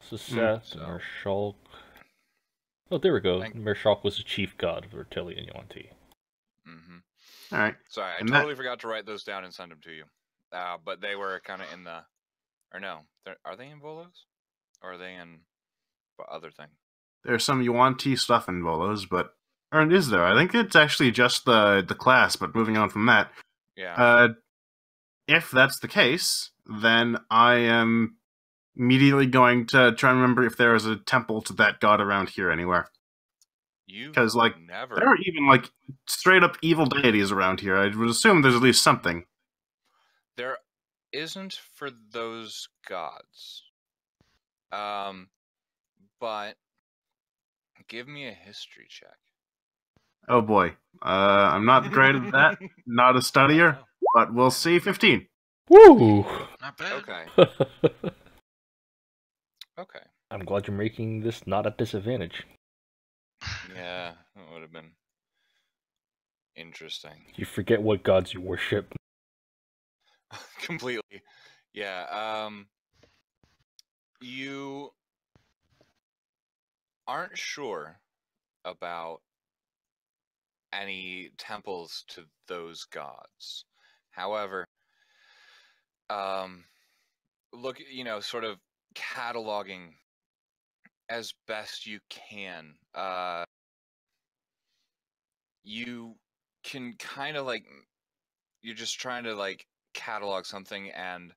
So Seth, So- Mershulk. Oh, there we go. Thank- Mershulk was the chief god of Reptilian Yuan-Ti. Mm-hmm. All right. Sorry, I And totally forgot to write those down and send them to you. But they were kind of in the, or no, are they in Volos, or are they in what other thing? There's some Yuan-Ti stuff in Volos, but or is there? I think it's actually just the class. But moving on from that, Yeah. if that's the case, then I am immediately going to try and remember if there is a temple to that god around here anywhere. You 'cause, like, never. There are even like straight up evil deities around here. I would assume there's at least something. There isn't for those gods. But give me a history check. Oh boy, I'm not great at that. Not a studier, Oh, but we'll see. 15. Woo! Not bad. okay. Okay. I'm glad you're making this not at disadvantage. Yeah, that would have been interesting. You forget what gods you worship. Completely. Yeah. You aren't sure about any temples to those gods. However, look, sort of cataloging as best you can. You can kind of like, you're just trying to like catalog something, and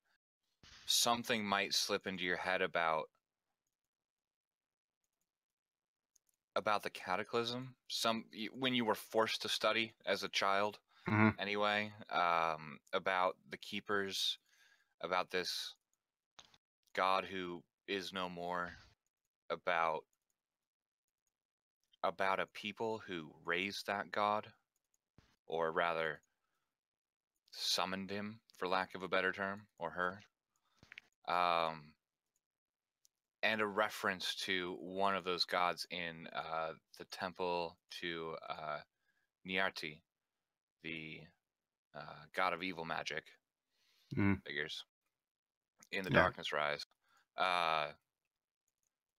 something might slip into your head about the cataclysm. When you were forced to study as a child, Mhm. anyway, about the keepers, about this god who is no more, about a people who raised that god, or rather summoned him, for lack of a better term, or her. And a reference to one of those gods in the temple to Niarti, the god of evil magic, figures in the Yeah. Darkness Rise,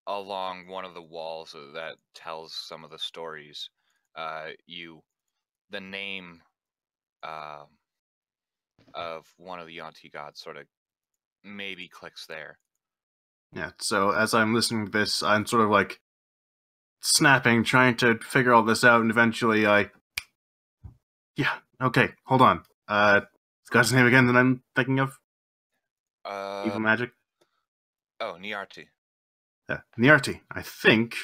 along one of the walls that tells some of the stories. The name of one of the Yanti gods sort of maybe clicks there. Yeah. So as I'm listening to this, I'm sort of like snapping, trying to figure all this out, and eventually yeah. Okay. Hold on. This guy's name again that I'm thinking of? Evil magic. Oh, Niarti. Niarti, I think.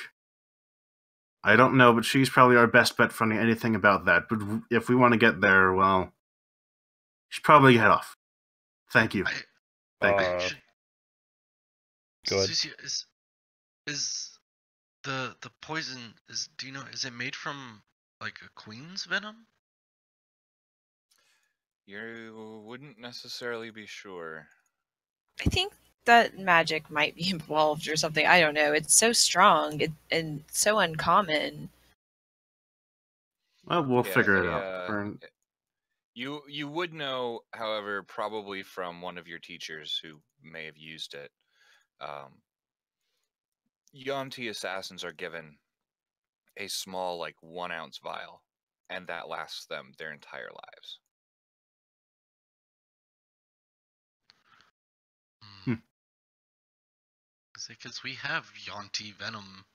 I don't know, but she's probably our best bet for anything about that. But if we want to get there, well, you should probably head off. Thank you. Thank you. Go ahead. Susie, is the poison do you know, is it made from like a queen's venom? You wouldn't necessarily be sure. I think that magic might be involved or something. I don't know. It's so strong and so uncommon. Well, we'll Yeah, figure it out. You would know, however, probably from one of your teachers who may have used it. Yuan-Ti assassins are given a small, like 1 ounce vial, and that lasts them their entire lives. Because we have Yonti venom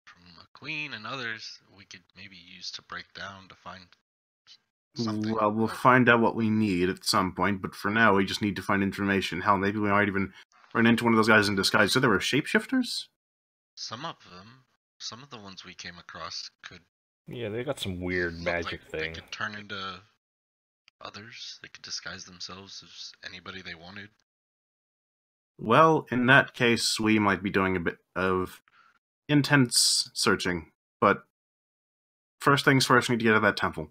from a queen and others we could maybe use to break down to find something. Well, we'll find out what we need at some point, but for now, we just need to find information. Hell, maybe we might even run into one of those guys in disguise. So there were shapeshifters? Some of the ones we came across could. Yeah, they got some weird magic thing. They could turn into others. They could disguise themselves as anybody they wanted. Well, in that case, we might be doing a bit of intense searching. But first things first, we need to get to that temple.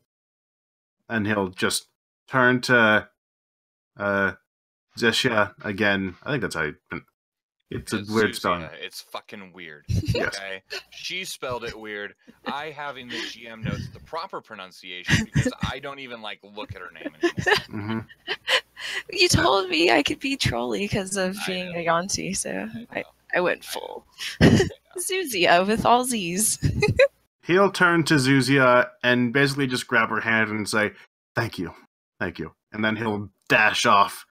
And he'll just turn to Zeshia again. I think that's how you... It's a weird spelling. It's fucking weird. Yes. Okay? She spelled it weird. I have in the GM notes the proper pronunciation because I don't even look at her name anymore. Mm-hmm. You told me I could be trolly because of being a Yanti, so I went full. Zuzia with all Z's. He'll turn to Zuzia and basically just grab her hand and say, "Thank you. Thank you." And then he'll dash off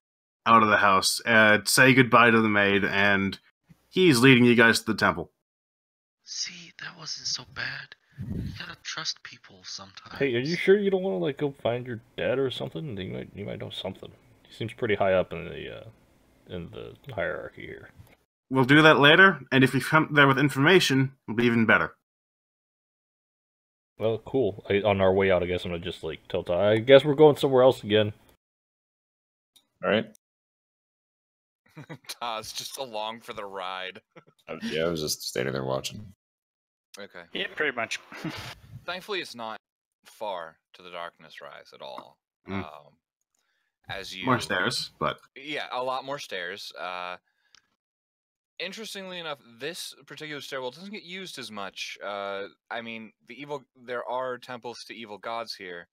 out of the house, say goodbye to the maid, and he's leading you guys to the temple. See, that wasn't so bad. You gotta trust people sometimes. Hey, are you sure you don't want to go find your dad or something? You might know something. He seems pretty high up in the hierarchy here. We'll do that later, and if we come there with information, it'll be even better. Well, cool. On our way out, I guess I'm gonna just tell Ty, I guess we're going somewhere else again. All right. Taz just along for the ride. Yeah, I was just standing there watching. Okay. Yeah, pretty much. Thankfully, it's not far to the Darkness Rise at all. Mm. As you More stairs, but yeah, a lot more stairs. Interestingly enough, this particular stairwell doesn't get used as much. I mean, there are temples to evil gods here,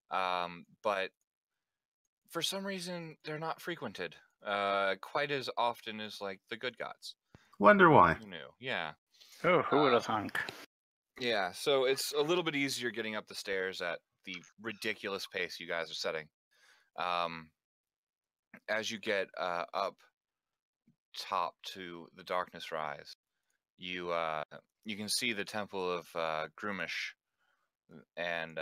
but for some reason they're not frequented quite as often as the good gods. wonder why. Who knew? Yeah. Oh, who would have thunk? Yeah, so it's a little bit easier getting up the stairs at the ridiculous pace you guys are setting. As you get up top to the Darkness Rise, you can see the Temple of Grumish, and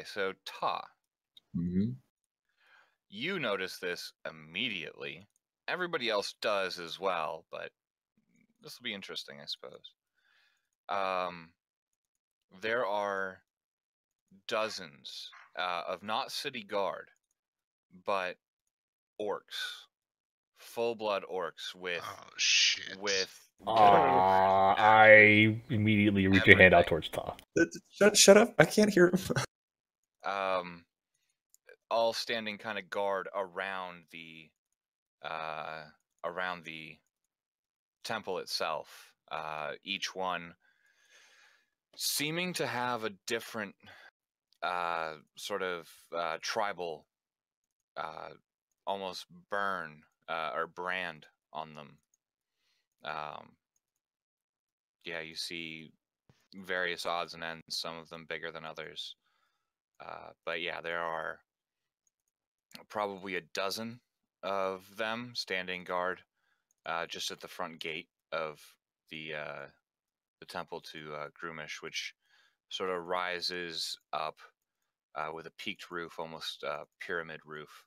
so Ta, Mm-hmm. you notice this immediately. Everybody else does as well, but this will be interesting, I suppose. There are dozens of not city guard, but orcs, full-blood orcs with I immediately reach a hand out towards Ta. Shut up! I can't hear him. All standing kind of guard around the temple itself. Each one seeming to have a different sort of tribal, almost burn or brand on them. Yeah, you see various odds and ends, some of them bigger than others. But yeah, there are probably a dozen of them standing guard just at the front gate of the temple to Grumish, which sort of rises up with a peaked roof, almost pyramid roof,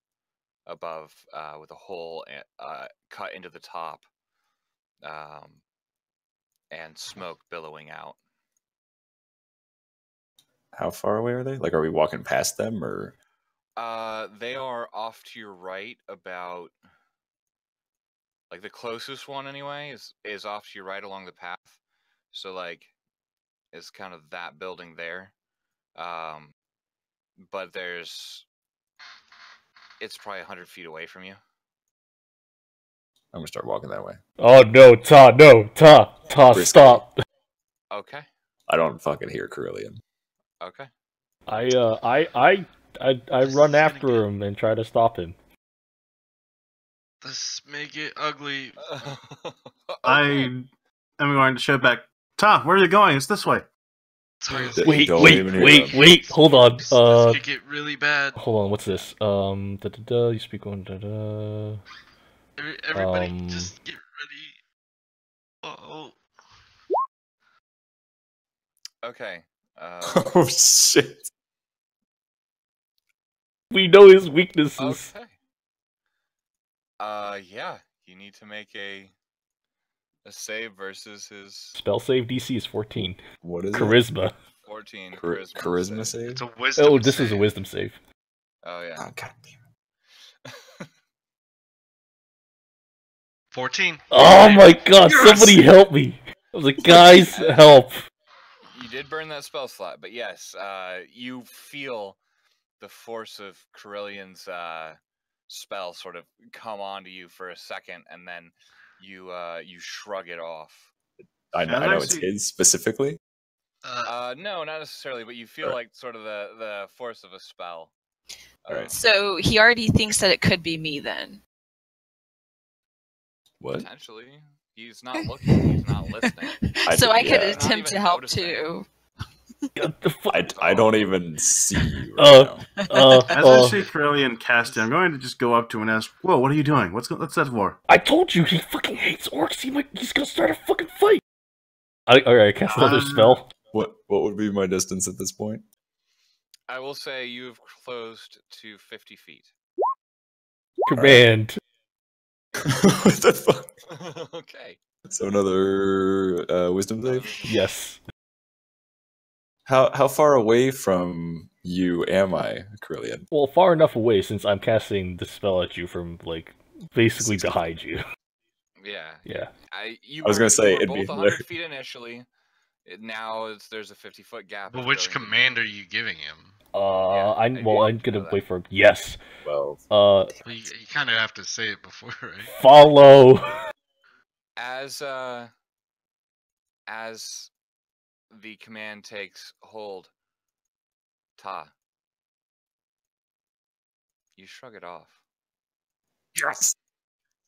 above with a hole cut into the top, and smoke billowing out. How far away are they? Like, are we walking past them, or? They are off to your right about, like, the closest one anyway is off to your right along the path. So, like, it's kind of that building there. But it's probably 100 feet away from you. I'm gonna start walking that way. Oh no, Ta, Risky. stop. Okay. I don't fucking hear Carillion. Okay. I This run is gonna after get- him and try to stop him. Let's make it ugly. I am going to shout back. Ta, where are you going? It's this way. Sorry, Wait, Don't even hear them. wait, hold on. This could get really bad. Hold on, what's this? You speak on Everybody, just get ready. Oh, Okay. Oh shit! We know his weaknesses. Okay. Yeah. You need to make a save versus his Spell save DC is 14. What is it? Charisma. 14 Charisma save? it's a wisdom. Oh, this is a save. wisdom save. Oh yeah. Oh god damn 14. Oh my god, Yes! somebody help me! I was like, guys, help! You did burn that spell slot, but yes, you feel the force of Carillion's spell sort of come onto you for a second, and then you shrug it off. I As know I it's see- his specifically. No, not necessarily, but you feel Alright. like sort of the force of a spell. Alright. So he already thinks that it could be me then. What? Potentially. He's not looking, he's not listening. So I could yeah. Not attempt to even help noticing. too. What the fuck? I don't even see you right now. As I see Carillion casting, I'm going to just go up to him and ask, "Whoa, what are you doing? What's that for?" I told you, he fucking hates orcs. He's gonna start a fucking fight. Alright, I cast another spell. What would be my distance at this point? I will say you've closed to 50 feet. Command. What the fuck? Okay. So another wisdom save. Yes. How far away from you am I, Carillion? Well, far enough away since I'm casting the spell at you from, like, basically 60. behind you. Yeah. Yeah. I was gonna say, you were it'd be both 100 feet initially. Now there's a 50-foot gap. But which between you. command are you giving him? I'm gonna that. wait for yes. Well, Well, you kind of have to say it before, right? Follow. As the command takes hold, Ta, you shrug it off, yes,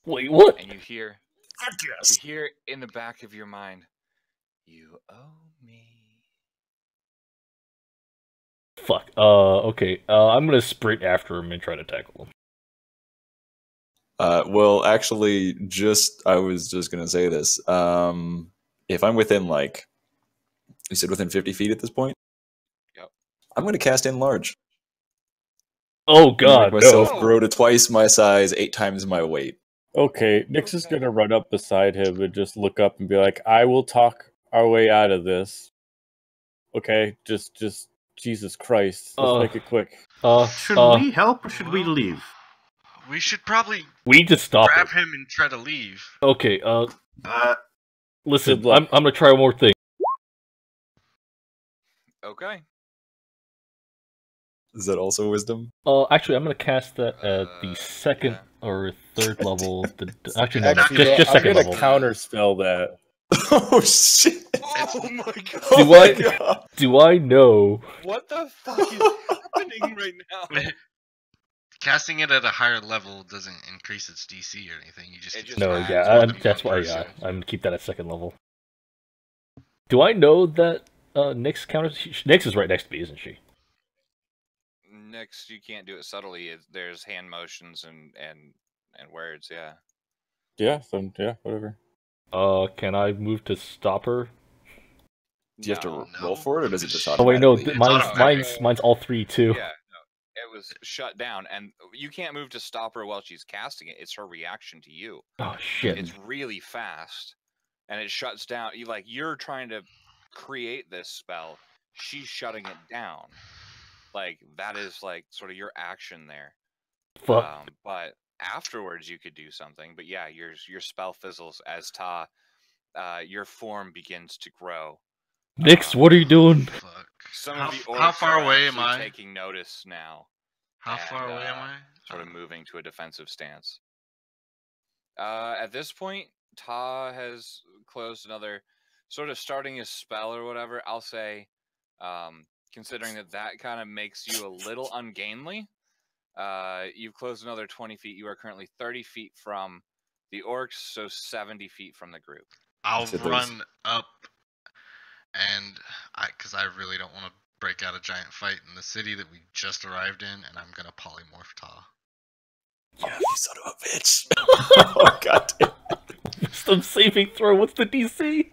Wait, what? and you hear yes. in the back of your mind, "You owe me." Fuck. Okay. I'm gonna sprint after him and try to tackle him. Well, actually, I was just gonna say this. If I'm within, like, you said within 50 feet at this point. Yep. I'm gonna cast Enlarge. Oh I'm gonna god, make myself no. grow to twice my size, 8 times my weight. Okay, Nyx is gonna run up beside him and just look up and be like, "I will talk our way out of this." Okay, just Jesus Christ, let's make it quick. Should we help or should we leave? We should probably we need to stop grab it. him and try to leave. Okay. Listen, Good luck. I'm gonna try one more thing. Okay. Is that also wisdom? Actually, I'm gonna cast that at the second yeah. or third level. Actually, no, Actually, just I'm second gonna level. counterspell that. Oh shit! Oh my god! Oh Do my I- God. Do I know? What the fuck is happening right now? Casting it at a higher level doesn't increase its DC or anything. You just It get just to No, adds choose yeah, more than that's one why. person. Yeah, I'm gonna keep that at second level. Do I know that Nyx counters? Nyx is right next to me, isn't she? Next, you can't do it subtly. There's hand motions and words. Yeah. Yeah, whatever. Can I move to stop her? Do you have to No. roll for it, or does it just Oh wait, no, automatically? It's mine's automatic. mine's all three too. Yeah. No. was shut down, and you can't move to stop her while she's casting it. It's her reaction to you. Oh shit! It's really fast, and it shuts down. You're trying to create this spell. She's shutting it down. Like that is like sort of your action there. Fuck. But afterwards you could do something. But yeah, your spell fizzles as your form begins to grow. Nix, what are you doing? Fuck. Some How, of the orcs how far are away am actually I? taking notice now. How far away am I? Sort of moving to a defensive stance. At this point, Ta has closed another, sort of starting his spell or whatever. I'll say, considering that kind of makes you a little ungainly. You've closed another 20 feet. You are currently 30 feet from the orcs, so 70 feet from the group. I'll So run up, and because I really don't want to break out a giant fight in the city that we just arrived in, and I'm gonna polymorph Ta. Yes, you son of a bitch. Oh, god damn. Wisdom saving throw. What's the DC?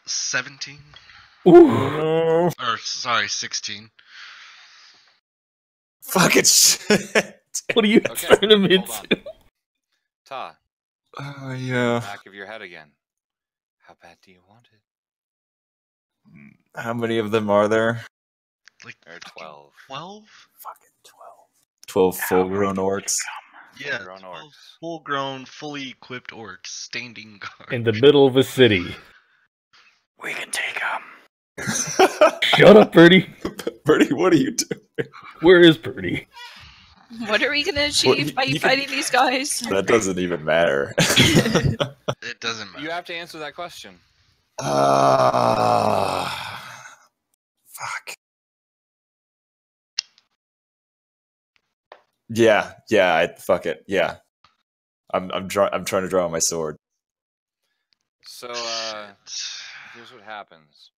17? Ooh. No. Or, sorry, 16. Fucking shit. What are you Okay, turn him hold into? Ta, Oh, yeah. back of your head again. How bad do you want it? How many of them are there? Like There are 12. 12? Fucking 12 full-grown orcs. Yeah, Full-grown 12 orcs. full-grown, fully equipped orcs, standing guard. In the middle of a city. We can take him. Shut up, Birdie. Bertie, what are you doing? Where is Birdie? What are we gonna achieve by you fighting these guys? That doesn't even matter. It doesn't matter. You have to answer that question. Fuck. Yeah, fuck it. Yeah. I'm trying to draw my sword. So, here's what happens.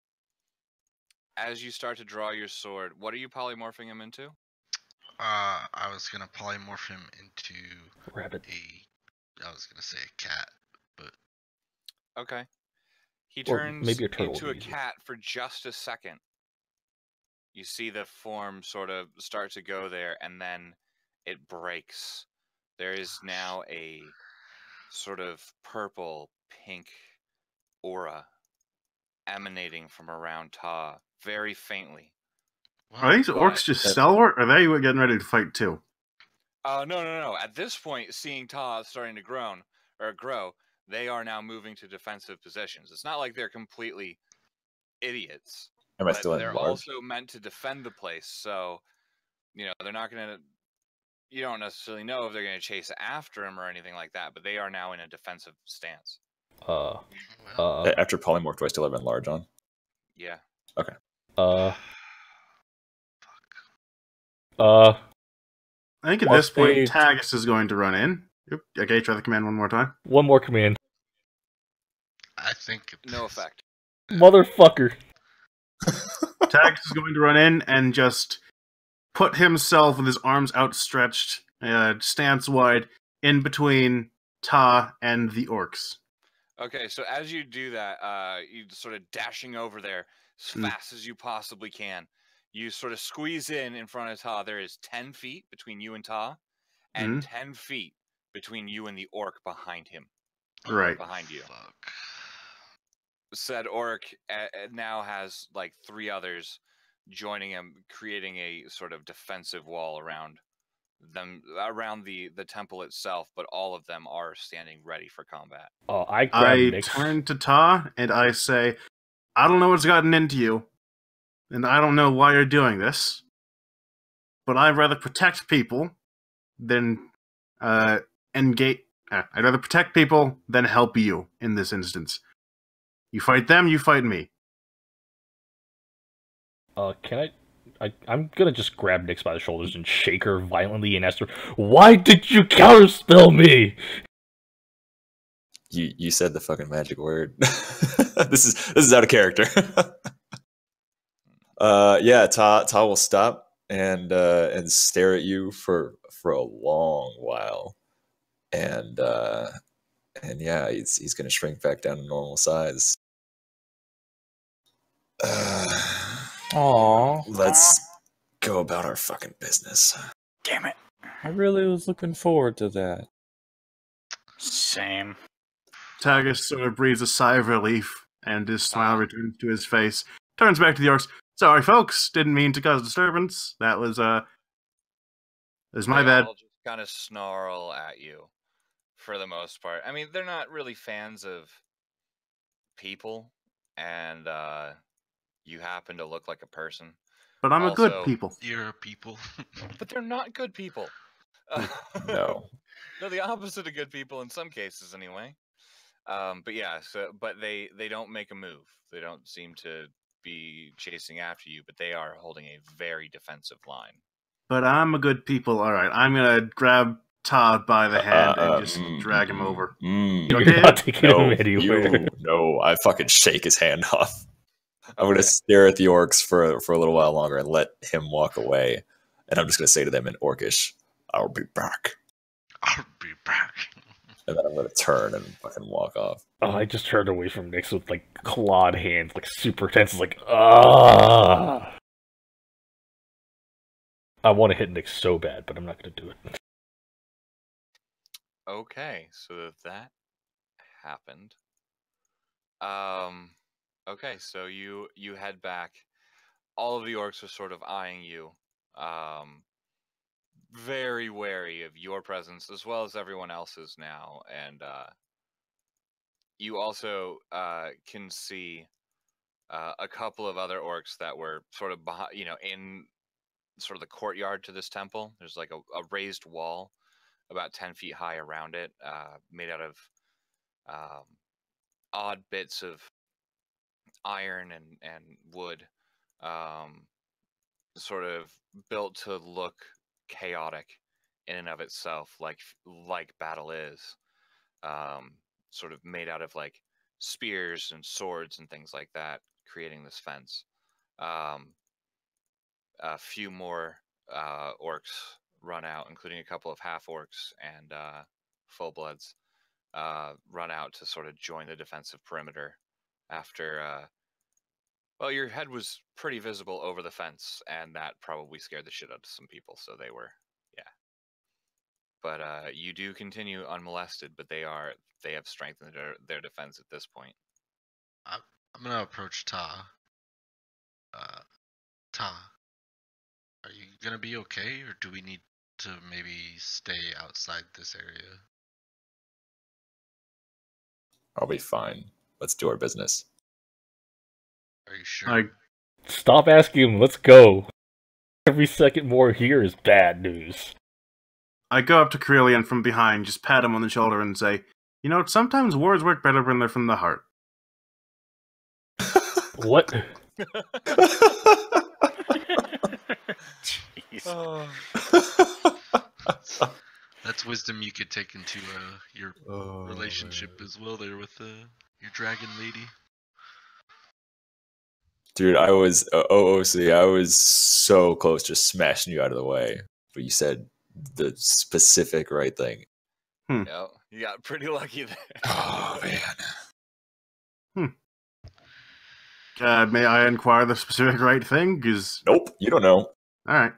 As you start to draw your sword, what are you polymorphing him into? I was gonna polymorph him into Rabbit. I was gonna say a cat, but Okay. He Or turns maybe a turtle into a would be easier. cat for just a second. You see the form sort of start to go there, and then it breaks. There is now a sort of purple, pink aura emanating from around Ta, very faintly. Are these orcs just stalwart? Or are they getting ready to fight too? No. At this point, seeing Ta starting to grow, they are now moving to defensive positions. It's not like they're completely idiots. Am I But still at they're large? also meant to defend the place, so they're not gonna. You don't necessarily know if they're gonna chase after him or anything like that, but they are now in a defensive stance. After polymorph, do I still have enlarge on? Yeah. I think at Well, this point, they- Tagus is going to run in. Oop, okay, try the command one more time. One more command. I think No effect. Motherfucker. Tagus is going to run in and just put himself with his arms outstretched, stance wide, in between Ta and the orcs. Okay, so as you do that, you sort of dashing over there as fast as you possibly can. You sort of squeeze in front of Ta. There is 10 feet between you and Ta, and 10 feet between you and the orc behind him. Right. Behind you. Fuck. Said orc now has like 3 others joining him, creating a sort of defensive wall around them, around the temple itself, but all of them are standing ready for combat. I grab I Nix. turn to Ta and I say, I don't know what's gotten into you, and I don't know why you're doing this, but I'd rather protect people than engage. I'd rather protect people than help you in this instance. You fight them, you fight me. Can I'm gonna just grab Nix by the shoulders and shake her violently and ask her, "Why did you counterspell me?" You said the fucking magic word. This is out of character. Yeah, Ta will stop and stare at you for a long while, and yeah, he's gonna shrink back down to normal size. Aww. Let's go about our fucking business. Damn it. I really was looking forward to that. Same. Tagus sort of breathes a sigh of relief, and his smile returns to his face. Turns back to the orcs. Sorry, folks. Didn't mean to cause disturbance. That was my bad. All just kind of snarl at you, for the most part. I mean, they're not really fans of people, and you happen to look like a person. But I'm a good Also- people. You're a people. But they're not good people. No. They're the opposite of good people in some cases, anyway. But yeah, but they don't make a move. They don't seem to be chasing after you, but they are holding a very defensive line. But I'm a good people. All right, I'm gonna grab Todd by the hand and just drag him over. You're okay? not taking No, him anywhere. no, I fucking shake his hand off. I'm gonna stare at the orcs for a little while longer and let him walk away. And I'm just gonna say to them in Orcish, "I'll be back." I'll be back. And then I'm gonna turn and fucking walk off. Oh, I just turned away from Nyx with like clawed hands, like super tense. It's like, ah. I want to hit Nyx so bad, but I'm not going to do it. Okay, so that happened. Okay, so you head back. All of the orcs are sort of eyeing you, very wary of your presence as well as everyone else's now, and you also can see a couple of other orcs that were sort of behind, in sort of the courtyard to this temple. There's like a raised wall about 10 feet high around it, made out of odd bits of iron and wood, sort of built to look chaotic in and of itself, like battle is, sort of made out of like spears and swords and things like that, creating this fence. A few more orcs run out, including a couple of half orcs and full bloods, run out to sort of join the defensive perimeter after well, your head was pretty visible over the fence, and that probably scared the shit out of some people, so they were, yeah. But you do continue unmolested, but they have strengthened their defense at this point. I'm gonna approach Ta. Ta, are you gonna be okay, or do we need to maybe stay outside this area? I'll be fine. Let's do our business. Are you sure? Stop asking him, let's go. Every second more here is bad news. I go up to Carillion from behind, just pat him on the shoulder and say, sometimes words work better when they're from the heart. What? Jeez. That's wisdom you could take into your relationship as well there with your dragon lady. Dude, I was OOC. I was so close to smashing you out of the way, but you said the specific right thing. No, you got pretty lucky there. Oh man. May I inquire the specific right thing? Because Nope, you don't know. all right.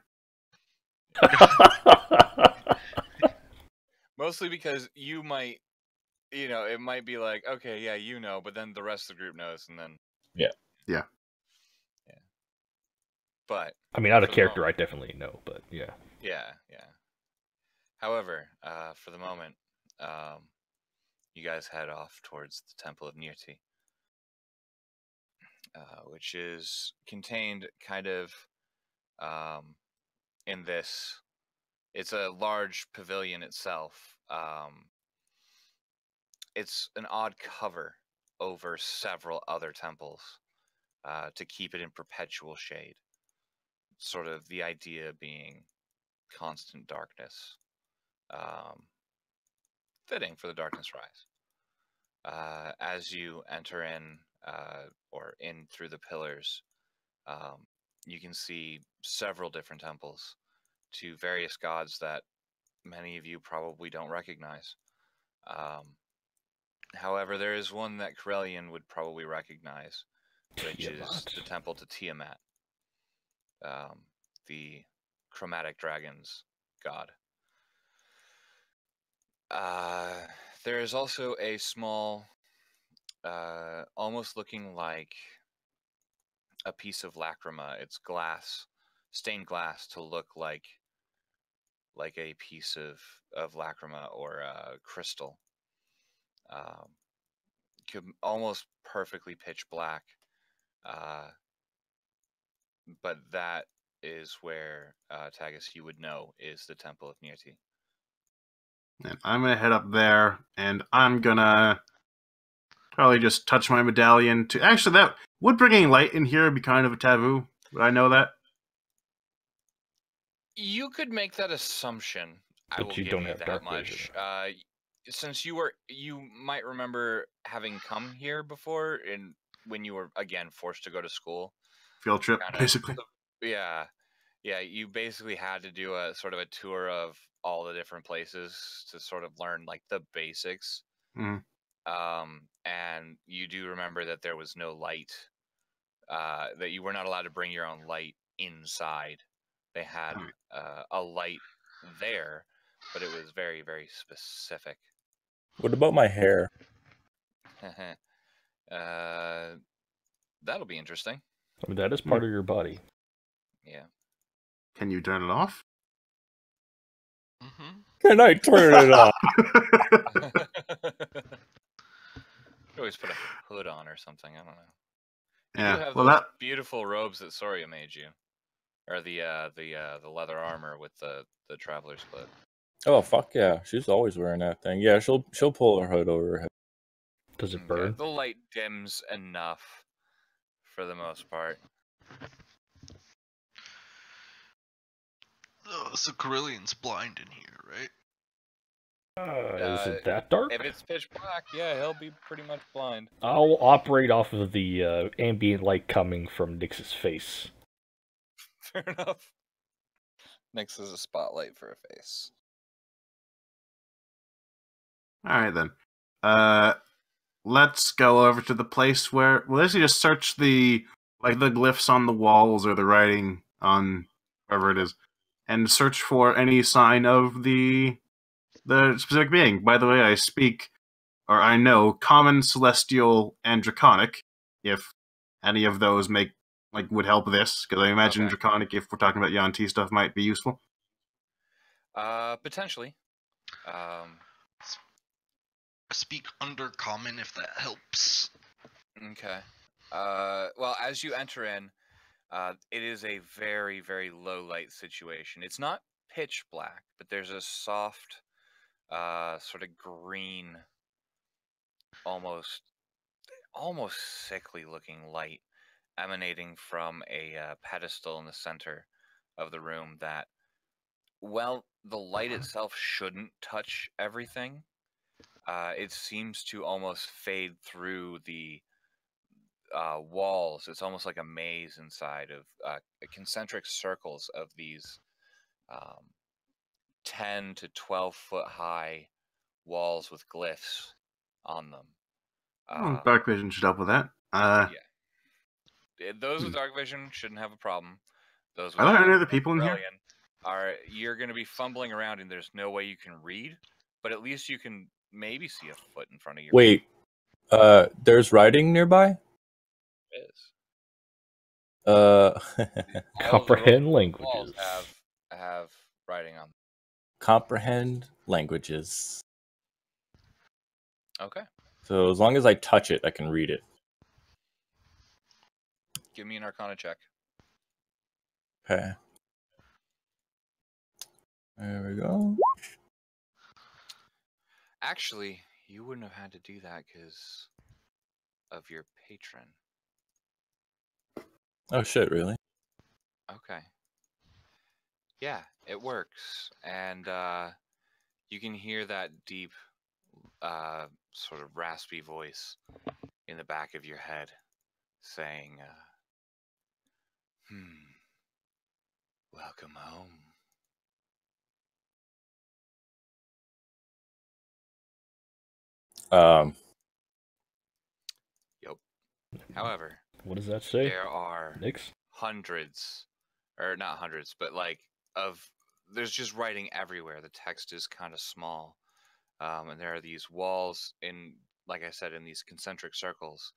Mostly because you might, it might be like, okay, yeah, but then the rest of the group knows, and then Yeah. But I mean, out of for the character, I moment- definitely know, but yeah. Yeah. However, for the moment, you guys head off towards the Temple of Nirti, which is contained kind of in this. It's a large pavilion itself. It's an odd cover over several other temples to keep it in perpetual shade. Sort of the idea being constant darkness. Fitting for the Darkness Rise. As you enter in, or in through the pillars, you can see several different temples to various gods that many of you probably don't recognize. However, there is one that Corellian would probably recognize, which is the temple to Tiamat. the chromatic dragon's god. There is also a small, almost looking like a piece of lacrima. It's glass, stained glass, to look like a piece of lacrima or crystal. Almost perfectly pitch black. But that is where, Tagus, you would know is the Temple of Nirti. And I'm gonna head up there, and I'm gonna probably just touch my medallion to. Actually, that would bringing light in here be kind of a taboo. Would I know that? You could make that assumption. I But will you give don't you have that dark much. vision. Since you might remember having come here before, and when you were again forced to go to school. Field trip, Kinda- basically. Yeah, you basically had to do a sort of a tour of all the different places to sort of learn like the basics. Mhm. And you do remember that there was no light, that you were not allowed to bring your own light inside. They had a light there, but it was very, very specific. What about my hair? That'll be interesting. I mean, that is part of your body. Yeah. Can you turn it off? Mm-hmm. Can I turn it off? You always put a hood on or something. I don't know. You Yeah. do have Well, those that beautiful robes that Soria made you, or the leather armor with the traveler's cloak. Oh fuck yeah, she's always wearing that thing. Yeah, she'll pull her hood over her head. Does it Okay, burn? the light dims enough for the most part. Oh, so Carillian's blind in here, right? Is it that dark? If it's pitch black, yeah, he'll be pretty much blind. I'll operate off of the ambient light coming from Nix's face. Fair enough. Next is a spotlight for a face. all right then. Let's go over to the place where we'll actually just search the glyphs on the walls or the writing on wherever it is, and search for any sign of the specific being. By the way, I know Common, Celestial, and Draconic. If any of those would help this, because I imagine Okay. Draconic, if we're talking about Yuan-Ti stuff, might be useful. Potentially. Speak undercommon if that helps. Okay. Well, as you enter in, it is a very, very low light situation. It's not pitch black, but there's a soft, sort of green, almost sickly looking light emanating from a pedestal in the center of the room that, well, the light itself shouldn't touch everything. It seems to almost fade through the walls. It's almost like a maze inside of concentric circles of these 10 to 12 foot high walls with glyphs on them. Dark vision should help with that. Those with dark vision shouldn't have a problem. Those Are there without, any other like people in here? Aurelian, you're going to be fumbling around and there's no way you can read, but at least you can maybe see a foot in front of you. Wait, there's writing nearby? Is. Uh, Comprehend Walls languages. have writing on them. comprehend languages. Okay. So as long as I touch it, I can read it. Give me an Arcana check. Okay. There we go. Actually, you wouldn't have had to do that because of your patron. Oh shit, really? Okay. Yeah, it works. And you can hear that deep, sort of raspy voice in the back of your head saying, welcome home. Yep. However, What does that say? there are Nix? hundreds or not hundreds, but like there's just writing everywhere. The text is kind of small, and there are these walls in, like I said, in these concentric circles,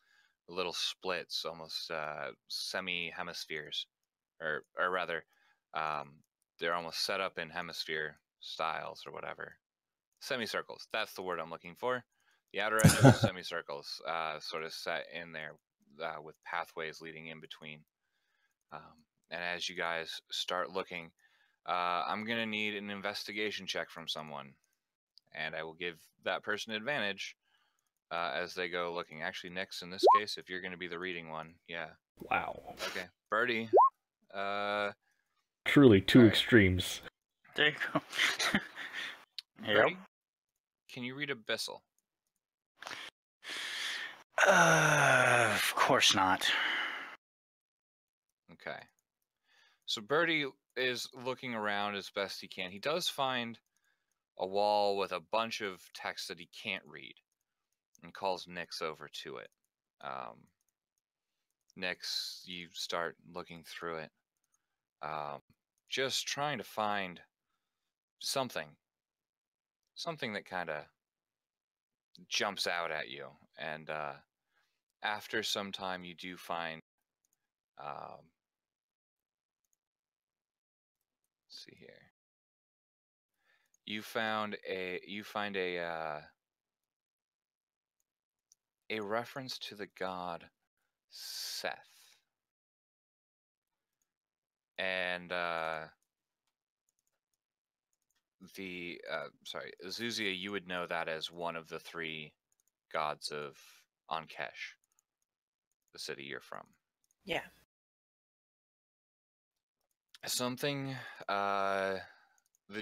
little splits, almost semi-hemispheres, or rather, they're almost set up in hemisphere styles or whatever. Semicircles. That's the word I'm looking for. The outer edges of semicircles, sort of set in there, with pathways leading in between. And as you guys start looking, I'm gonna need an investigation check from someone, and I will give that person advantage as they go looking. Actually, Nyx, in this case, if you're gonna be the reading one, yeah. Wow. Okay, Birdie. Truly two Alright. extremes. There you go. Yep. Birdie, can you read Abyssal? Of course not. Okay. So Birdie is looking around as best he can. He does find a wall with a bunch of text that he can't read, and calls Nyx over to it. Nyx, you start looking through it, just trying to find something that kind of jumps out at you. And after some time, you do find, let's see here. You find a reference to the god Seth. And Zuzia, you would know that as one of the 3 gods of Ankesh, the city you're from. Yeah. Something, the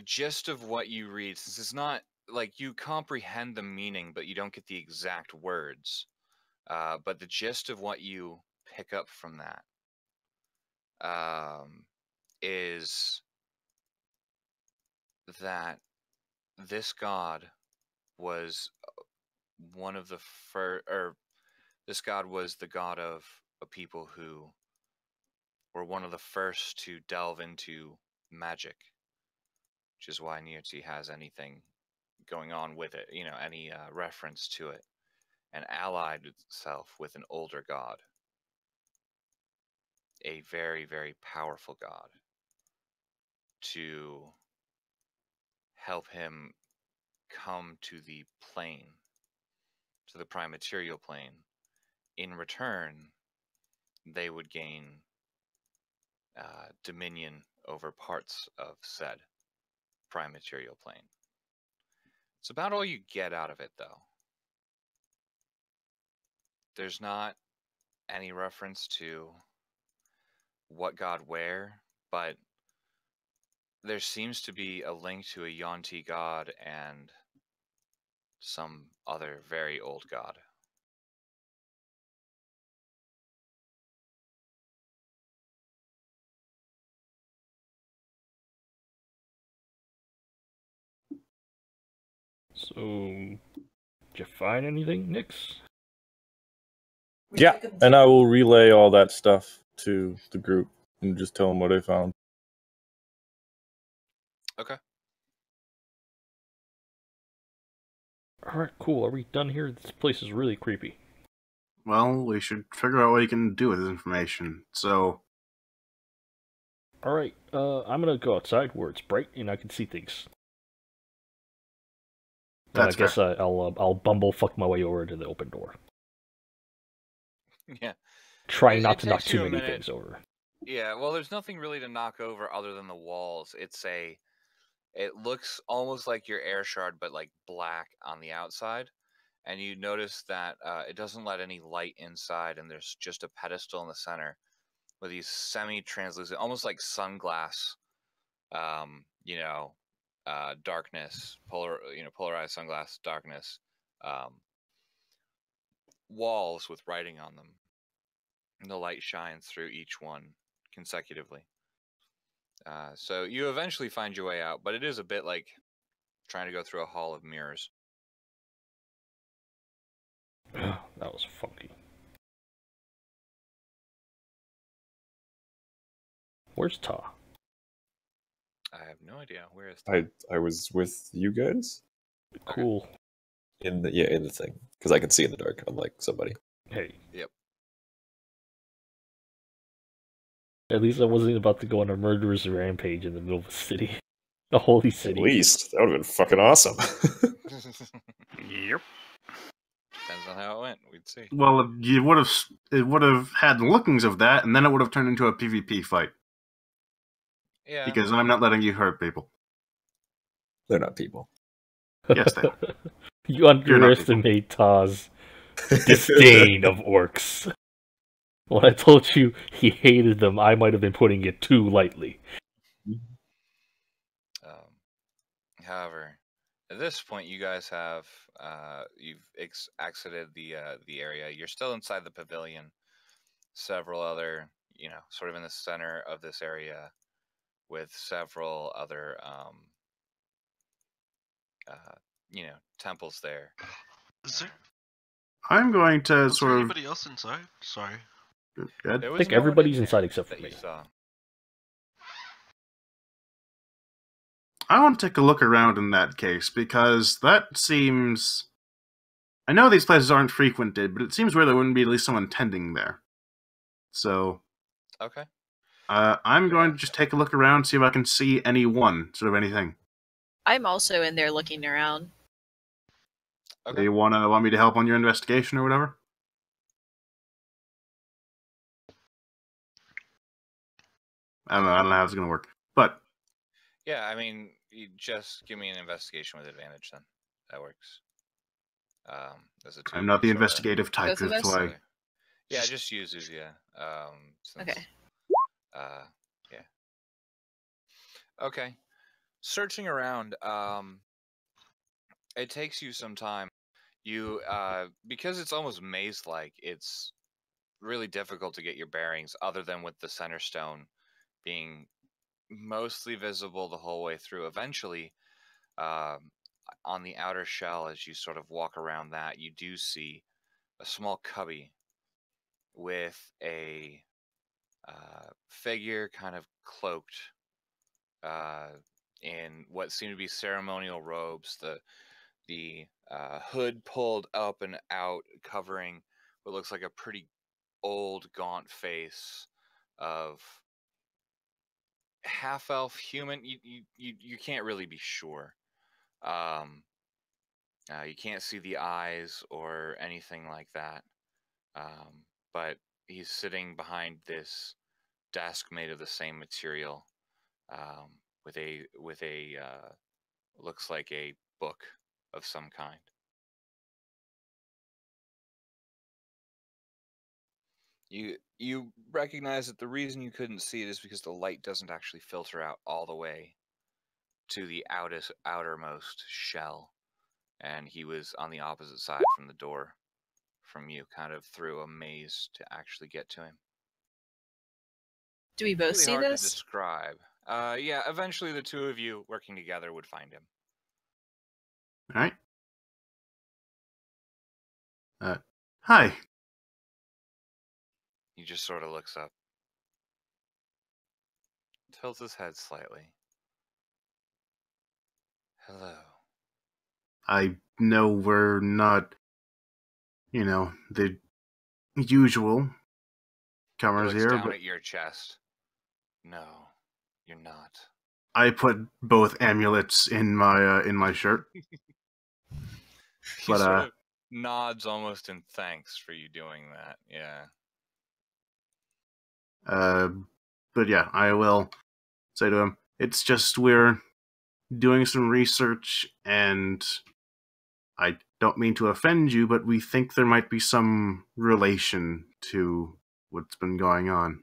gist of what you read, since it's not like you comprehend the meaning, but you don't get the exact words, but the gist of what you pick up from that is that this god was one of the first, or this god was the god of a people who were one of the first to delve into magic, which is why Niuti has anything going on with it, any reference to it, and allied itself with an older god, a very, very powerful god, to help him come to the plane, to the prime material plane. In return, they would gain dominion over parts of said prime material plane. It's about all you get out of it, though. There's not any reference to what god where, but there seems to be a link to a Yuan-Ti god and some other very old god. So, did you find anything, Nyx? Yeah, and I will relay all that stuff to the group and just tell them what I found. Okay. Alright, cool. Are we done here? This place is really creepy. Well, we should figure out what you can do with this information. So, Alright, I'm gonna go outside where it's bright and I can see things. And That's I guess I'll bumblefuck my way over to the open door. Yeah. Trying It not to knock takes you too a many minute. things over. Yeah, well, there's nothing really to knock over other than the walls. It looks almost like your air shard, but like black on the outside. And you notice that it doesn't let any light inside, and there's just a pedestal in the center with these semi-translucent, almost like sunglass, darkness, polarized sunglass darkness, walls with writing on them. And the light shines through each one consecutively. So you eventually find your way out, but it is a bit like trying to go through a hall of mirrors. That was funky. Where's Ta? I have no idea. Where is I was with you guys Cool. in the thing because I can see in the dark, unlike somebody. Hey, Yep. at least I wasn't about to go on a murderous rampage in the middle of the city. The holy At city. least that would have been fucking awesome. Yep. Depends on how it went. We'd see. Well, it would have had the lookings of that, and then it would have turned into a PvP fight. Yeah. Because I'm not letting you hurt people. They're not people. Yes, they are. You underestimate Ta's disdain of orcs. When I told you he hated them, I might have been putting it too lightly. However, at this point, you guys have you've exited the area. You're still inside the pavilion. Several other, sort of in the center of this area, with several other, temples there. Is there, I'm going to was there sort of. anybody else inside? Sorry. Good. There I was think no one in everybody's there inside except for that you me. saw. I want to take a look around in that case, because that seems... I know these places aren't frequented, but it seems weird there wouldn't be at least someone tending there. So, Okay. I'm going to just take a look around, see if I can see anyone, sort of anything. I'm also in there looking around. Do Okay. you want me to help on your investigation or whatever? I don't know how it's going to work. But, Yeah, I mean, you just give me an investigation with advantage then. That works. There's a two. I'm not the sorta- investigative type, Both of that's us? why... Yeah, just use Uzia. Since, Okay. yeah. Okay. Searching around, it takes you some time. You, because it's almost maze-like, it's really difficult to get your bearings, other than with the center stone being mostly visible the whole way through. Eventually, on the outer shell, as you sort of walk around that, you do see a small cubby with a figure kind of cloaked in what seem to be ceremonial robes. The hood pulled up and out, covering what looks like a pretty old, gaunt face of half elf human. You can't really be sure. You can't see the eyes or anything like that. But he's sitting behind this desk made of the same material, with a looks like a book of some kind. You recognize that the reason you couldn't see it is because the light doesn't actually filter out all the way to the outermost shell, and he was on the opposite side from the door from you, kind of through a maze to actually get to him. Do we both Really see hard to this? describe. Yeah, eventually the two of you working together would find him. Alright. Hi. He just sort of looks up, tilts his head slightly. Hello. I know we're not, the usual He comers looks here, down but at your chest. No, you're not. I put both amulets in my shirt. He But, sort of nods almost in thanks for you doing that. Yeah. But yeah, I will say to him, it's just we're doing some research, and I don't mean to offend you, but we think there might be some relation to what's been going on.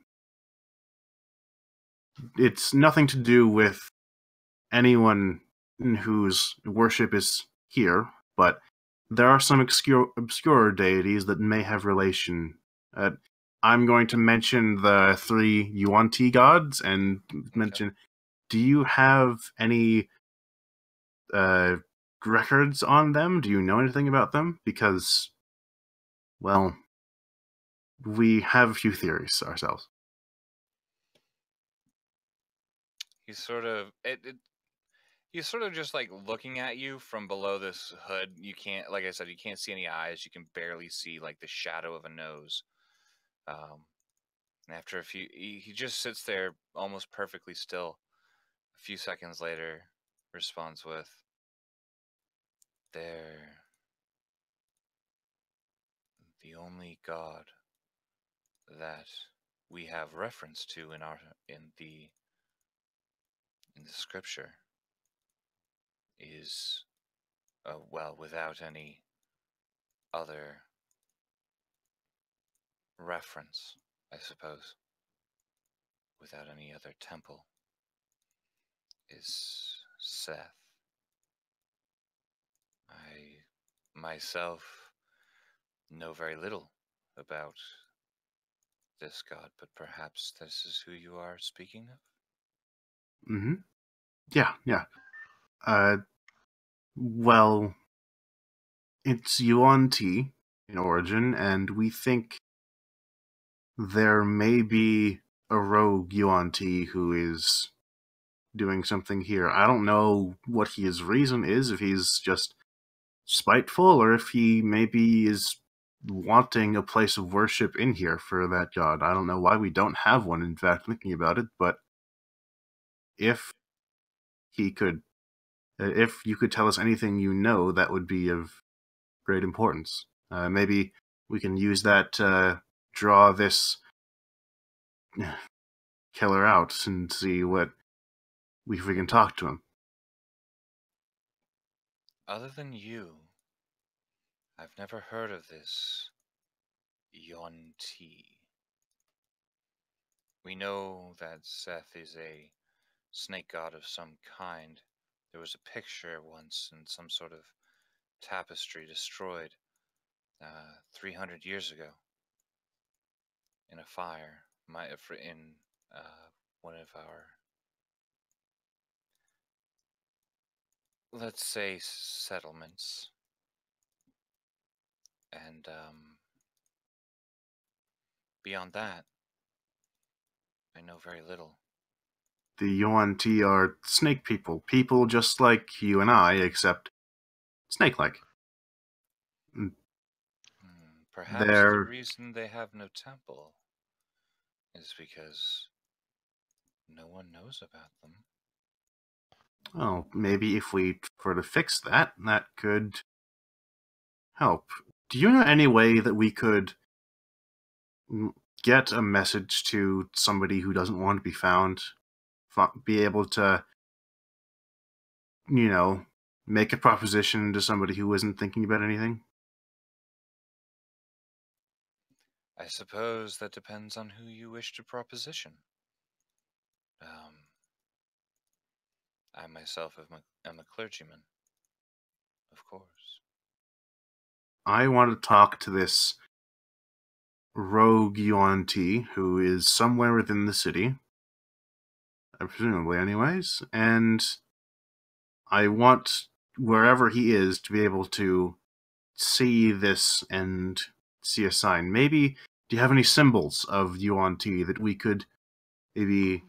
It's nothing to do with anyone whose worship is here, but there are some obscure deities that may have relation. I'm going to mention the 3 Yuan-Ti gods and mention, do you have any records on them? Do you know anything about them? Because, well, we have a few theories ourselves. He's sort of he's sort of just like looking at you from below this hood. You can't, like I said, you can't see any eyes. You can barely see like the shadow of a nose. And after a few, he just sits there almost perfectly still. A few seconds later, responds with, "They're the only god that we have reference to in the scripture is well, without any other reference, I suppose, without any other temple, is Seth. I myself know very little about this god, but perhaps this is who you are speaking of?" Mm-hmm. Yeah. Well, it's Yuan Ti in origin, and we think there may be a rogue Yuan Ti who is doing something here. I don't know what his reason is, if he's just spiteful, or if he maybe is wanting a place of worship in here for that god. I don't know why we don't have one, in fact, thinking about it, but if he could, if you could tell us anything you know, that would be of great importance. Maybe we can use that to draw this killer out and see if we can talk to him. Other than you, I've never heard of this Yon Ti. We know that Seth is a snake god of some kind. There was a picture once in some sort of tapestry destroyed 300 years ago in a fire in one of our, let's say, settlements. And beyond that, I know very little. The Yuan Ti are snake people. People just like you and I, except snake-like. Perhaps the They're... reason they have no temple is because no one knows about them. Oh, maybe if we were to fix that, that could help. Do you know any way that we could get a message to somebody who doesn't want to be found? Be able to, make a proposition to somebody who isn't thinking about anything? I suppose that depends on who you wish to proposition. I myself am a clergyman, of course. I want to talk to this rogue Yuan Ti who is somewhere within the city, presumably anyways, and I want wherever he is to be able to see this and see a sign. Maybe, do you have any symbols of Yuan Ti that we could maybe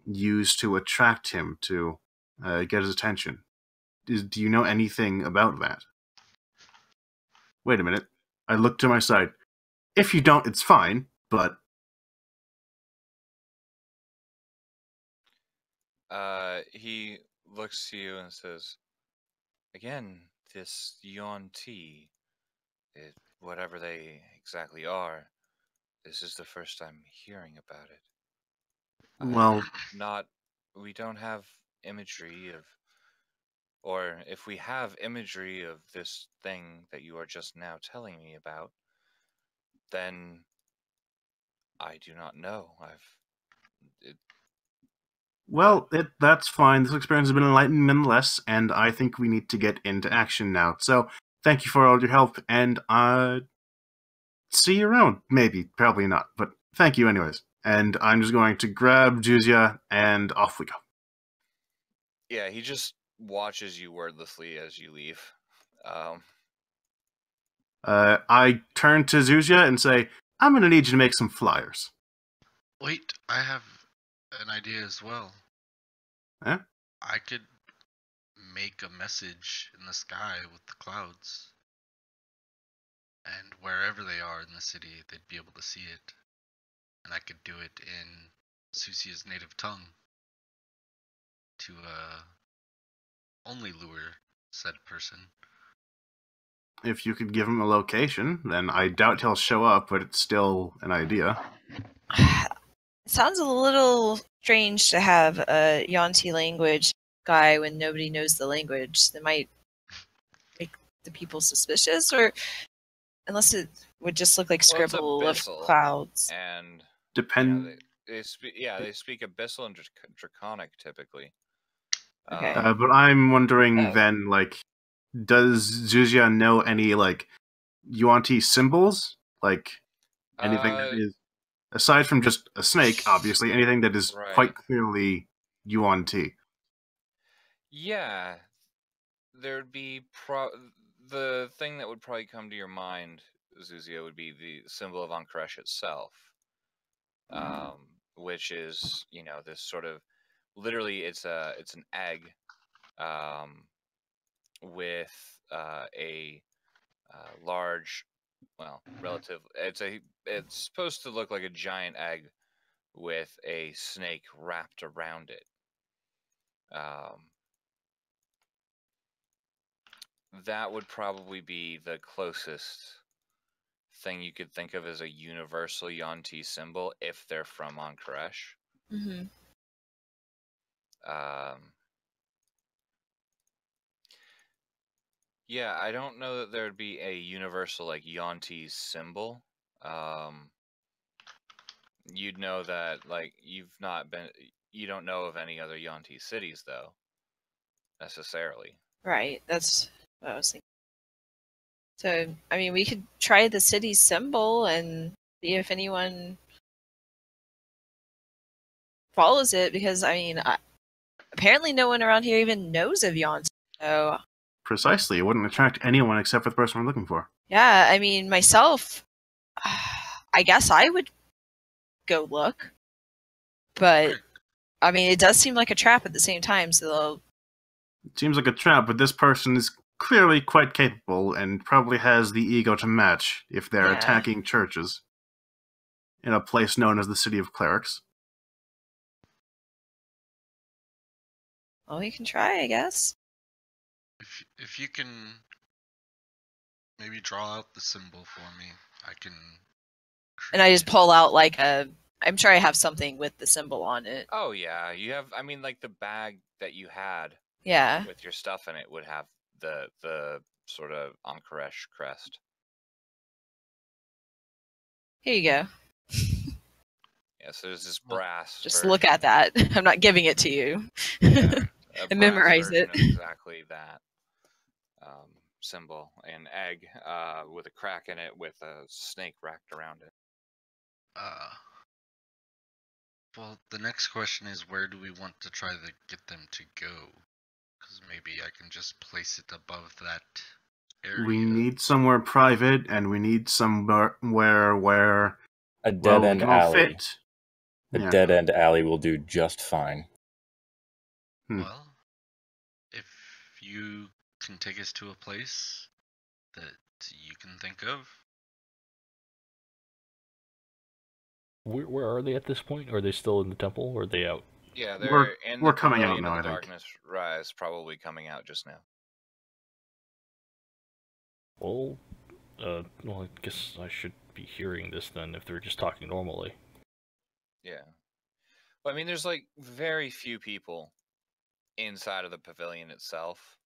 use to attract him to get his attention? Do you know anything about that? Wait a minute. I look to my side. If you don't, it's fine, but... He looks to you and says, "Again, this Yuan Ti, whatever they exactly are, this is the first I'm hearing about it. Well... We don't have imagery of, or if we have imagery of this thing that you are just now telling me about, then I do not know. Well, that's fine. This experience has been enlightening nonetheless, and I think we need to get into action now. So, thank you for all your help, and see you around. Maybe, probably not, but thank you anyways. And I'm just going to grab Juzia, and off we go. Yeah, he just watches you wordlessly as you leave. I turn to Juzia and say, I'm going to need you to make some flyers. Wait, I have an idea as well. I could make a message in the sky with the clouds. And wherever they are in the city, they'd be able to see it. And I could do it in Susia's native tongue to only lure said person. If you could give him a location, then I doubt he'll show up, but it's still an idea. It sounds a little strange to have a Yanti language guy when nobody knows the language. That might make the people suspicious, or unless it would just look like Well, it's scribble of abyssal, clouds. and Depend. they speak Abyssal and Draconic typically. Okay. But I'm wondering Oh. then, like, does Zuzia know any, like, Yuan-Ti symbols? Like, anything that is, aside from just a snake, obviously, anything that is Right. quite clearly Yuan-Ti. Yeah, there'd be the thing that would probably come to your mind, Zuzia, would be the symbol of Ankresh itself, which is, you know, this sort of, literally it's an egg, with a large, well, relative. It's supposed to look like a giant egg with a snake wrapped around it. That would probably be the closest thing you could think of as a universal Yuan-Ti symbol if they're from Ankresh. Mm-hmm. Yeah, I don't know that there'd be a universal like Yuan-Ti symbol. You'd know that, like, you don't know of any other Yuan-Ti cities though, necessarily. Right, that's what I was thinking. So, I mean, we could try the city's symbol and see if anyone follows it, because, I mean, apparently no one around here even knows of Yanti. So, Precisely, it wouldn't attract anyone except for the person we're looking for. yeah, I mean, myself, I guess I would go look. But, I mean, it does seem like a trap at the same time, so It seems like a trap, but this person is clearly quite capable and probably has the ego to match if they're Yeah. attacking churches in a place known as the City of Clerics. well, we can try, I guess. If you can maybe draw out the symbol for me, I can. And I just pull out like I'm sure I have something with the symbol on it. Oh yeah, you have. I mean, like the bag that you had Yeah. with your stuff in it would have the sort of Ankresh crest. Here you go. Yeah, so there's this brass. Just version, look at that. I'm not giving it to you. yeah, a And brass memorize version it. of exactly that symbol, an egg with a crack in it with a snake wrapped around it. Well, the next question is, where do we want to try to get them to go? Because maybe I can just place it above that area. We need somewhere private, and we need somewhere where A dead-end we can all alley. fit. A Yeah. dead-end alley will do just fine. Well, if you can take us to a place that you can think of. Where are they at this point? Are they still in the temple, or are they out? Yeah, We're coming out pavilion now, of I the think. Darkness Rise, probably coming out just now. Well, I guess I should be hearing this then if they're just talking normally. Yeah. Well, I mean, there's like very few people inside of the pavilion itself.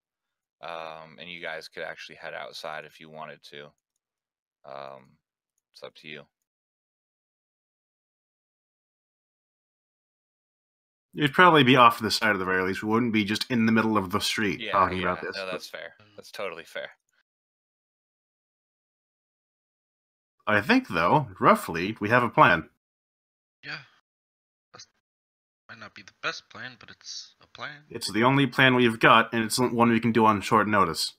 And you guys could actually head outside if you wanted to. It's up to you. It'd probably be off to the side at the very least. We wouldn't be just in the middle of the street Yeah, talking yeah. about this. No, that's fair. That's totally fair. I think, though, roughly, we have a plan. Yeah. That might not be the best plan, but it's a plan. It's the only plan we've got, and it's one we can do on short notice.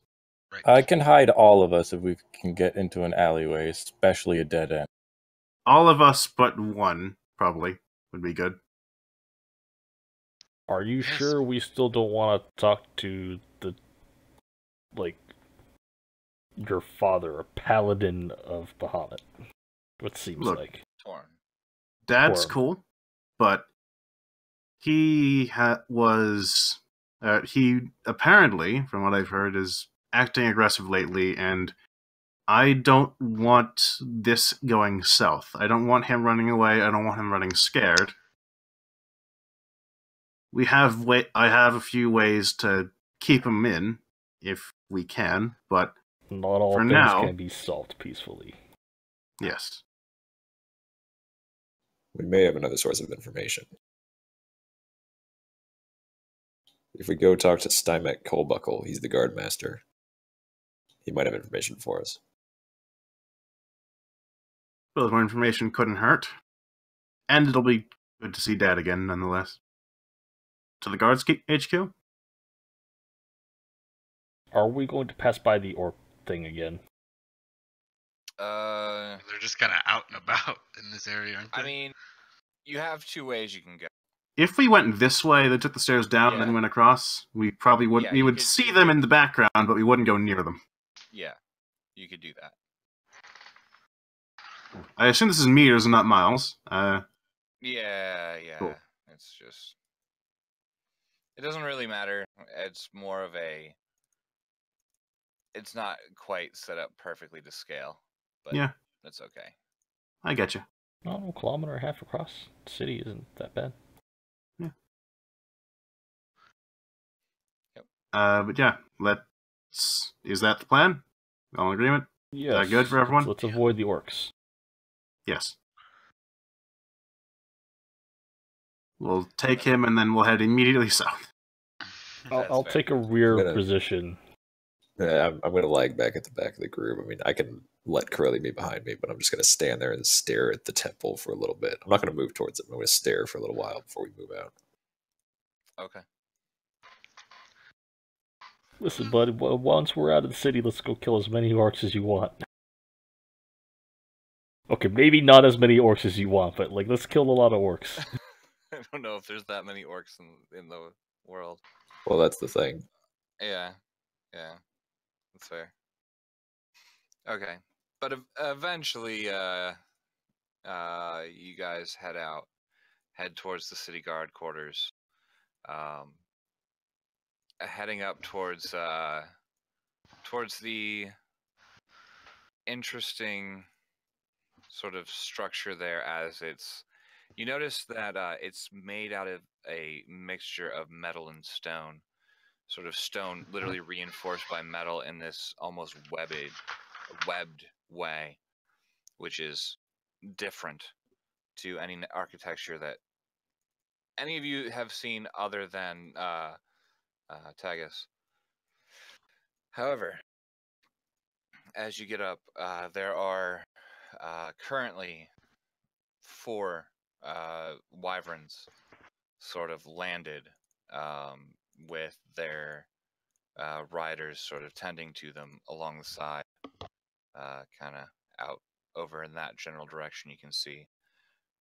Right. I can hide all of us if we can get into an alleyway, especially a dead end. All of us but one, probably, would be good. Are you Yes. sure we still don't want to talk to the, like, your father, a paladin of Bahamut? What seems Look. like. Torn. Dad's Or- cool, but he was he apparently, from what I've heard, is acting aggressive lately, and I don't want this going south. I don't want him running away. I don't want him running scared. I have a few ways to keep him in, if we can, but Not all for things now, can be solved peacefully. yes. We may have another source of information. If we go talk to Stymek Colbuckle, he's the guard master. He might have information for us. Well, more information couldn't hurt. And it'll be good to see Dad again, nonetheless. To the guards HQ? Are we going to pass by the orc thing again? Uh, They're just kind of out and about in this area, aren't they? I mean, you have two ways you can go. If we went this way, they took the stairs down, Yeah. then went across, we probably would. Yeah, we you would could- see you them could- in the background, but we wouldn't go near them. Yeah, you could do that. I assume this is meters and not miles. Yeah. Cool. It's just. It doesn't really matter. It's more of a. It's not quite set up perfectly to scale, but Yeah. it's okay. I get you. Oh, a kilometer and a half across the city isn't that bad. But yeah, let's. Is that the plan? All in agreement? Yes. good for everyone? Let's avoid the orcs. Yes. We'll take him and then we'll head immediately south. I'll fair. take a rear I'm gonna- position. Yeah, I'm going to lag back at the back of the group. I mean, I can let Curly be behind me, but I'm just going to stand there and stare at the temple for a little bit. I'm not going to move towards it. I'm going to stare for a little while before we move out. Okay. Listen, bud, once we're out of the city, let's go kill as many orcs as you want. Okay, maybe not as many orcs as you want, but, like, let's kill a lot of orcs. I don't know if there's that many orcs in the world. Well, that's the thing. Yeah, that's fair. Okay, but eventually, you guys head towards the city guard quarters, heading up towards the interesting sort of structure there, as you notice that it's made out of a mixture of metal and stone. Sort of stone literally reinforced by metal in this almost webbed way, which is different to any architecture that any of you have seen other than Tagus. However, as you get up, there are currently 4 wyverns sort of landed, with their riders sort of tending to them along the side, kind of out over in that general direction. You can see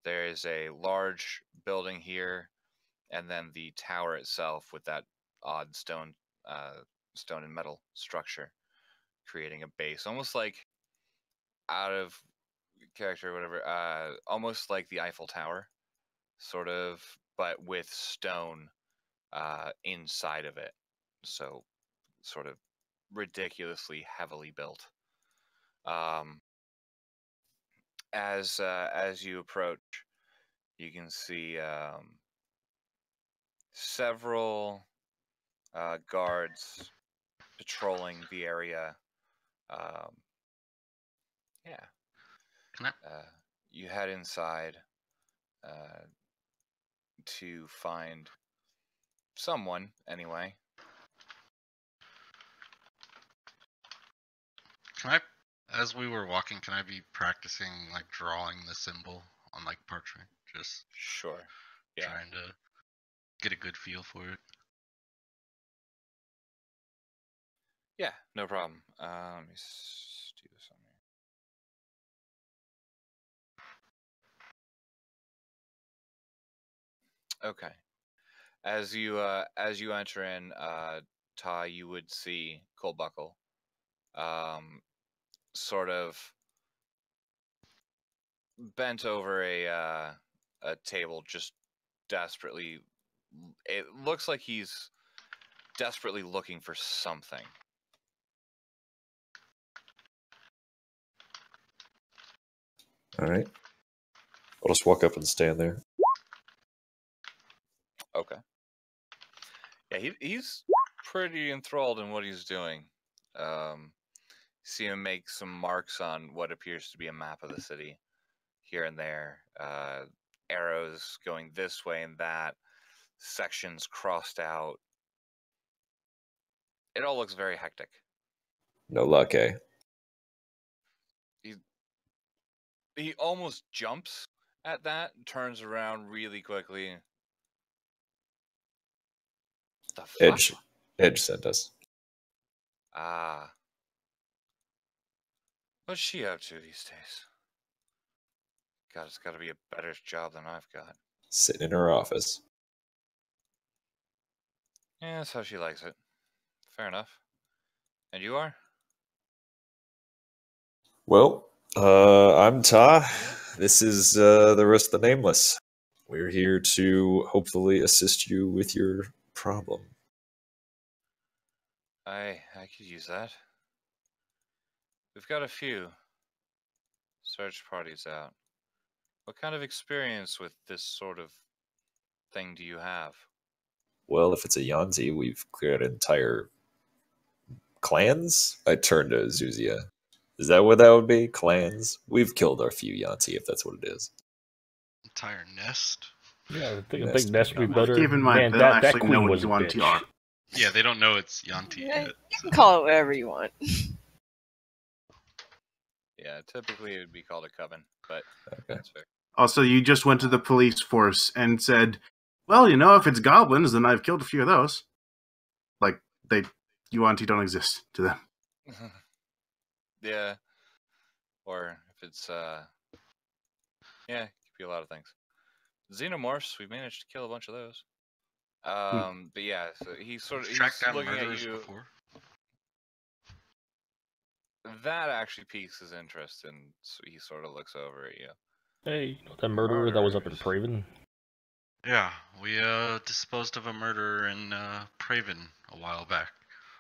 there is a large building here, and then the tower itself with that odd stone and metal structure, creating a base, almost like out of character or whatever, almost like the Eiffel Tower, sort of, but with stone inside of it. So, sort of ridiculously heavily built. As you approach, you can see several guards patrolling the area. Yeah. Can I- You head inside to find someone, anyway. Can I, as we were walking, can I be practicing like drawing the symbol on like parchment? Just Sure. Yeah. trying to get a good feel for it. Yeah, no problem. Let me do this on here. Okay. As you enter in, Ty, you would see Colbuckle, sort of bent over a table, just desperately. It looks like he's desperately looking for something. All right. I'll just walk up and stand there. Okay. Yeah, he's pretty enthralled in what he's doing. See him make some marks on what appears to be a map of the city here and there. Arrows going this way and that, sections crossed out. It all looks very hectic. No luck, eh? He almost jumps at that, turns around really quickly. The fuck? Edge sent us. Ah. What's she up to these days? God, it's got to be a better job than I've got. Sitting in her office. Yeah, that's how she likes it. Fair enough. And you are? Well, I'm Ta. This is the rest of the Nameless. We're here to hopefully assist you with your problem. I could use that. We've got a few search parties out. What kind of experience with this sort of thing do you have? Well, if it's a Yanzi, we've cleared entire clans. I turned to Zuzia. Is that what that would be? Clans? We've killed our few Yanzi, if that's what it is. Entire nest. Yeah, I Nest think Nest would be would better. Keep in mind, Man, they don't that actually know queen what was a Yuan-Ti bitch. are. Yeah, they don't know it's Yanti Yeah, yet. you can call it whatever you want. Yeah, typically it would be called a coven, but that's fair. Also, you just went to the police force and said, well, you know, if it's goblins, then I've killed a few of those. Like, Yuan-Ti don't exist to them. Yeah. Or if it's yeah, it could be a lot of things. Xenomorphs, we managed to kill a bunch of those. But yeah, so he's Tracked down looking at murderers you. before. That actually piques his interest, and so he sort of looks over at you. Hey, you know that murderer that was up in Murderers. Praven? Yeah, we disposed of a murderer in Praven a while back.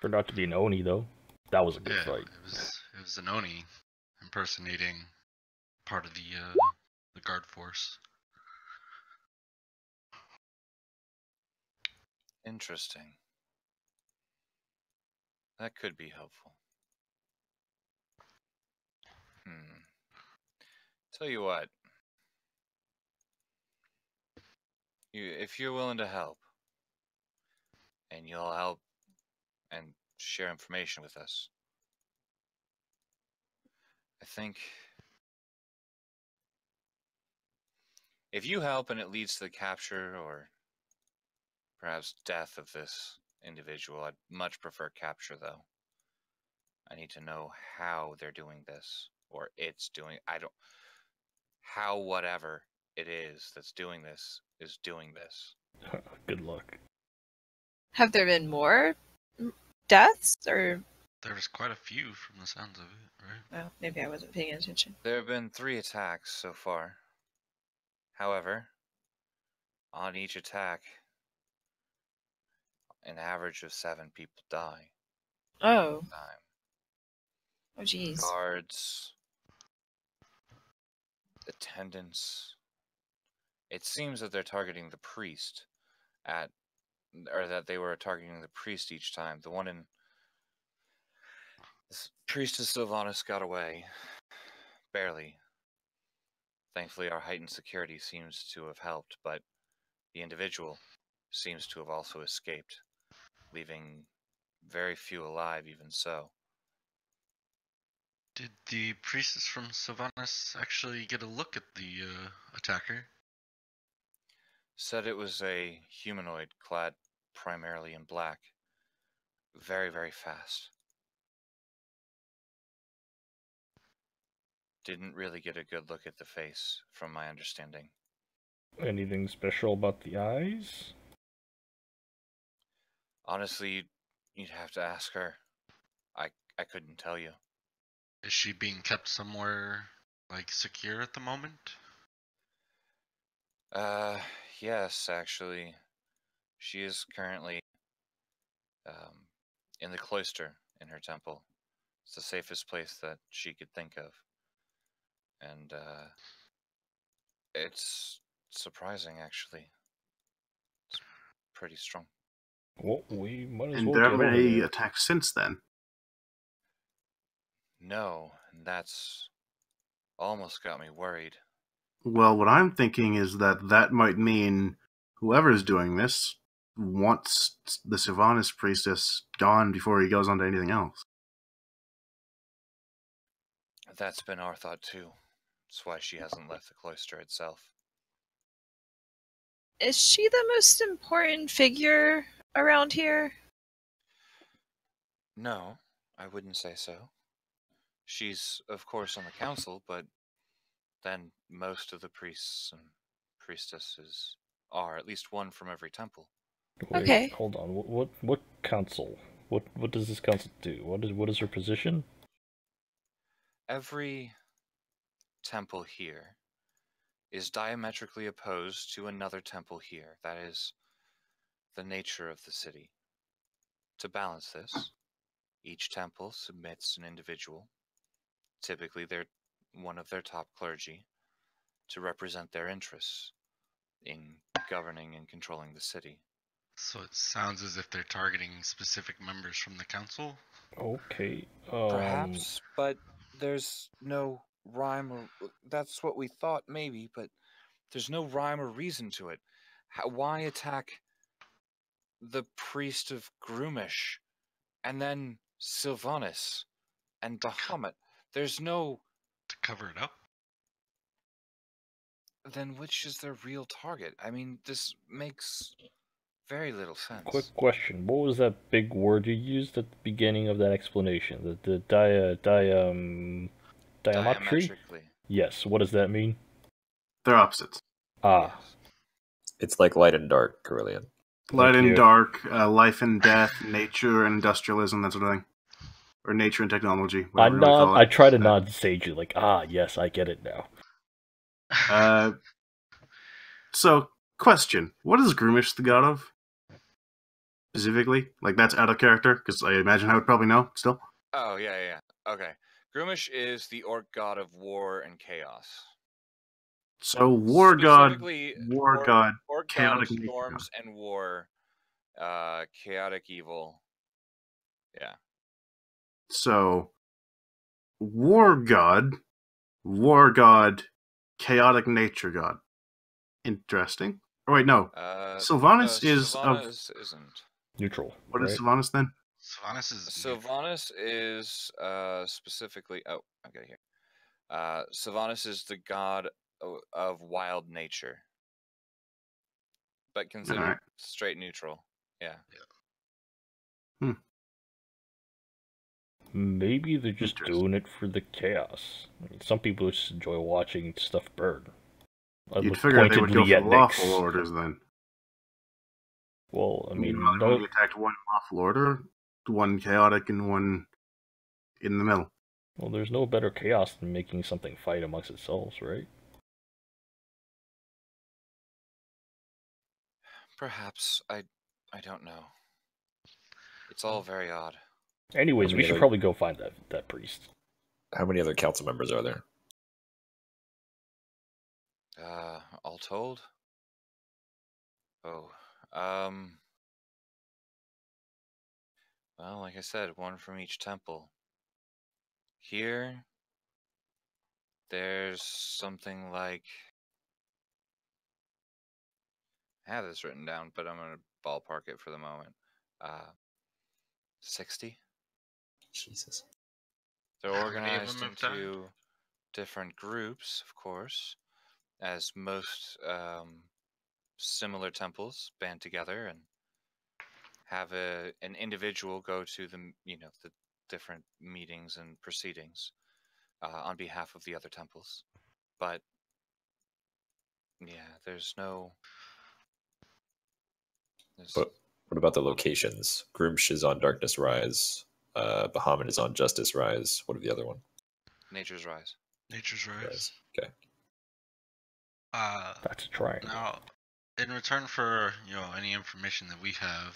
Turned out to be an Oni though. That was a good Yeah, fight. it was an Oni impersonating part of the guard force. Interesting. That could be helpful. Tell you what. If you're willing to help, and you'll help and share information with us, I think if you help and it leads to the capture or perhaps death of this individual, I'd much prefer capture though. I need to know how they're doing this, or it's doing. How whatever it is that's doing this is doing this. Good luck. Have there been more deaths, or There was quite a few from the sounds of it, right? oh, maybe I wasn't paying attention. There have been 3 attacks so far. However, on each attack, an average of 7 people die. Oh, Time. oh, jeez. Guards, attendants. It seems that they're targeting the priest or that they were targeting the priest each time. The one in this priest of Sylvanas got away. Barely. Thankfully, our heightened security seems to have helped, but the individual seems to have also escaped, leaving very few alive even so. Did the priestess from Sylvanas actually get a look at the attacker? Said it was a humanoid clad primarily in black. Very, very fast. Didn't really get a good look at the face, from my understanding. Anything special about the eyes? Honestly, you'd have to ask her. I couldn't tell you. Is she being kept somewhere, like, secure at the moment? Yes, actually. She is currently um, in the cloister in her temple. It's the safest place that she could think of. And it's surprising, actually. It's pretty strong. Well, we might as And well there get haven't been over any there. attacks since then. No, and that's almost got me worried. Well, what I'm thinking is that might mean whoever's doing this wants the Sylvanas priestess gone before he goes on to anything else. That's been our thought too. That's why she hasn't left the cloister itself. Is she the most important figure around here? No, I wouldn't say so. She's, of course, on the council, but then most of the priests and priestesses are, at least one from every temple. Wait, Okay. hold on. What council? What does this council do? What is her position? Every temple here is diametrically opposed to another temple here. That is the nature of the city. To balance this, each temple submits an individual, typically one of their top clergy, to represent their interests in governing and controlling the city. So it sounds as if they're targeting specific members from the council. Okay. Perhaps, but there's no rhyme or that's what we thought maybe, but there's no rhyme or reason to it. Why attack the priest of Grumish and then Sylvanas and Bahamut? There's no. To cover it up? Then which is their real target? I mean, this makes very little sense. Quick question. What was that big word you used at the beginning of that explanation? The diametry? Diametrically. Yes. What does that mean? They're opposites. Ah, Yes. It's like light and dark, Carillion. Light Thank and you. dark, life and death, nature and industrialism, that sort of thing. Or nature and technology, I whatever you want to nod. call it. I try to nod sagely, like, yes, I get it now. So, question. What is Grumish the god of? Specifically? Like, that's out of character, because I imagine I would probably know, still. Oh, yeah. Okay. Grumish is the orc god of war and chaos. So, war god, Specifically, orc god, god of chaotic nature god. storms and war, chaotic evil. Yeah. So, war god, chaotic nature god. Interesting. Oh, wait, no. Sylvanas is of... Sylvanas isn't. Neutral. What right? is Sylvanas then? Sylvanas is Sylvanas is specifically. Oh, I got it here. Sylvanas is the god of wild nature, but considered Alright. straight neutral. Yeah. Maybe they're just Interesting. doing it for the chaos. I mean, some people just enjoy watching stuff burn. You'd figure they would go for Pointedly at lawful Nyx. orders then. Well, I mean, Meanwhile, you only attacked one lawful order, one chaotic, and one in the middle. well, there's no better chaos than making something fight amongst itself, right? Perhaps I don't know. It's all very odd. Anyways, How we many should other- probably go find that priest. How many other council members are there? All told. Oh, well, like I said, one from each temple. Here, there's something like. I have this written down, but I'm gonna ballpark it for the moment. 60. Jesus. They're How many of organized them have died? into different groups, of course, as most similar temples band together and have an individual go to the different meetings and proceedings on behalf of the other temples. But yeah, there's no. But What about the locations? Groomsh is on Darkness Rise. Bahamut is on Justice Rise. What are the other one? Nature's Rise. Nature's Rise. Okay. That's a triangle. Now, in return for any information that we have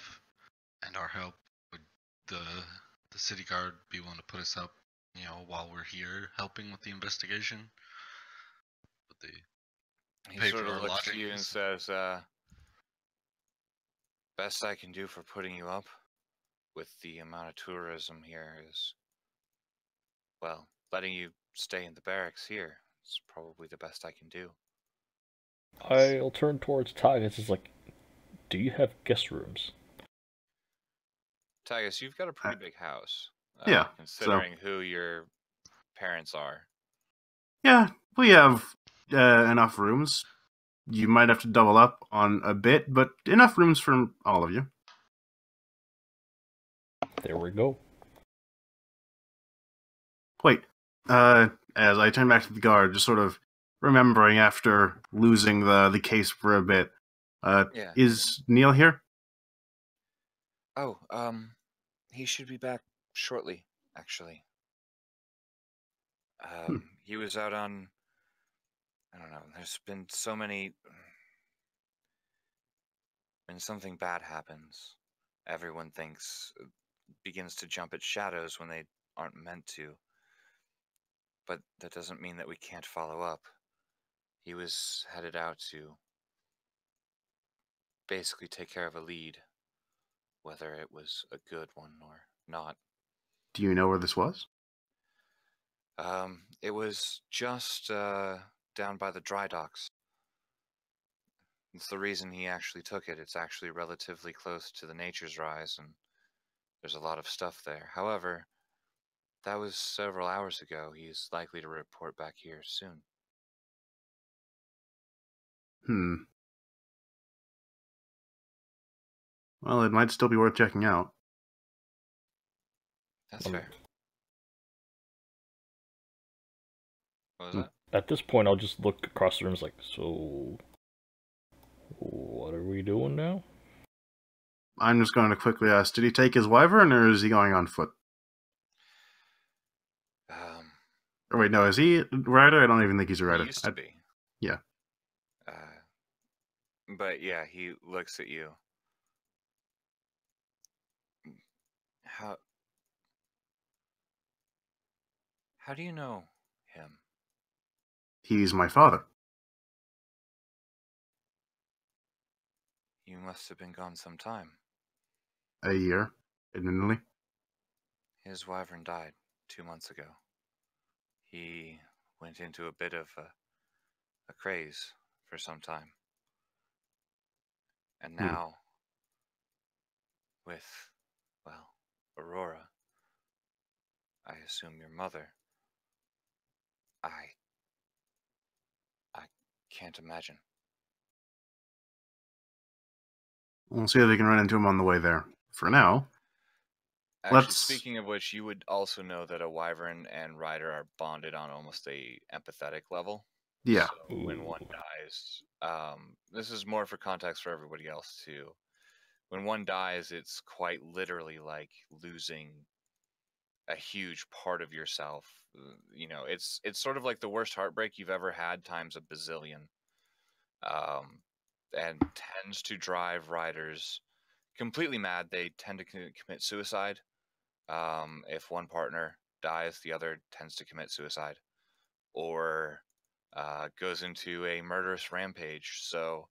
and our help, would the city guard be willing to put us up, while we're here helping with the investigation? Would they He pay sort for of our looks at you and lodgings? says, best I can do for putting you up with the amount of tourism here is, well, letting you stay in the barracks here. It's probably the best I can do. I'll turn towards Tagus. It's like, do you have guest rooms? Tagus, you've got a pretty big house. Yeah, Considering who your parents are. Yeah, we have enough rooms. You might have to double up on a bit, but enough rooms for all of you. There we go. Wait, as I turn back to the guard, just sort of remembering after losing the case for a bit, Yeah. is Neil here? Oh, he should be back shortly, actually. He was out on, I don't know, there's been so many, when something bad happens, everyone begins to jump at shadows when they aren't meant to. But that doesn't mean that we can't follow up. He was headed out to basically take care of a lead, whether it was a good one or not. Do you know where this was? It was just down by the dry docks. It's the reason he actually took it. It's actually relatively close to the Nature's Rise, and there's a lot of stuff there. However, that was several hours ago. He's likely to report back here soon. Well, it might still be worth checking out. That's fair. What was that? At this point, I'll just look across the room. Like, so what are we doing now? I'm just going to quickly ask, did he take his wyvern, or is he going on foot? Or wait, no, is he a rider? I don't even think he's a rider. He used to be. Yeah. But yeah, he looks at you. How do you know him? He's my father. You must have been gone some time. A year, admittedly. His wyvern died 2 months ago. He went into a bit of a craze for some time. And now, with, well, Aurora, I assume your mother, I can't imagine. We'll see if we can run into him on the way there. For now, Actually, speaking of which, you would also know that a wyvern and rider are bonded on almost a empathetic level. Yeah. So when one dies, this is more for context for everybody else too. When one dies, it's quite literally like losing a huge part of yourself. It's sort of like the worst heartbreak you've ever had times a bazillion. And tends to drive riders completely mad. They tend to commit suicide. If one partner dies, the other tends to commit suicide, or goes into a murderous rampage. So,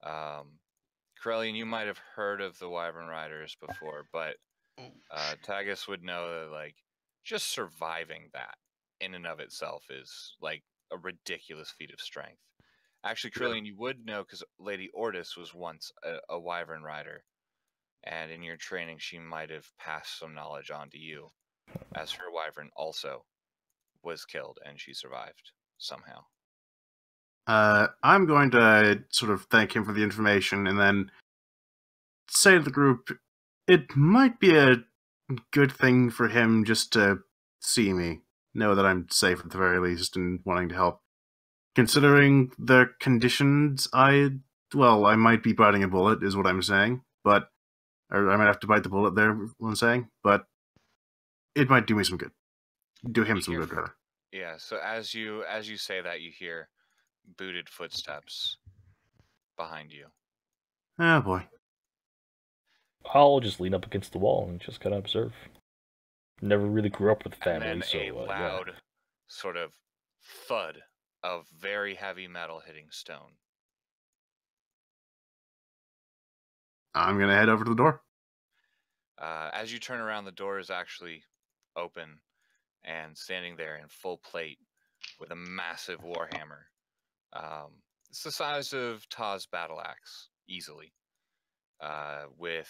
Corellian, you might have heard of the Wyvern Riders before, but Tagus would know that, like, just surviving that in and of itself is like a ridiculous feat of strength. Actually, Corellian, you would know because Lady Ortis was once a Wyvern Rider, and in your training, she might have passed some knowledge on to you, as her Wyvern also was killed and she survived somehow. I'm going to sort of thank him for the information and then say to the group, it might be a good thing for him just to see me, know that I'm safe at the very least and wanting to help. Considering the conditions, I might be biting a bullet, is what I'm saying, but or I might have to bite the bullet there, what I'm saying, but it might do me some good. Do him some good, rather. Yeah, so as you say that, you hear booted footsteps behind you. Oh boy. I'll just lean up against the wall and just kind of observe. Never really grew up with family, And then so a yeah. loud sort of thud of very heavy metal hitting stone. I'm gonna head over to the door. As you turn around, the door is actually open, and standing there in full plate with a massive warhammer. It's the size of Ta's battle axe, easily, with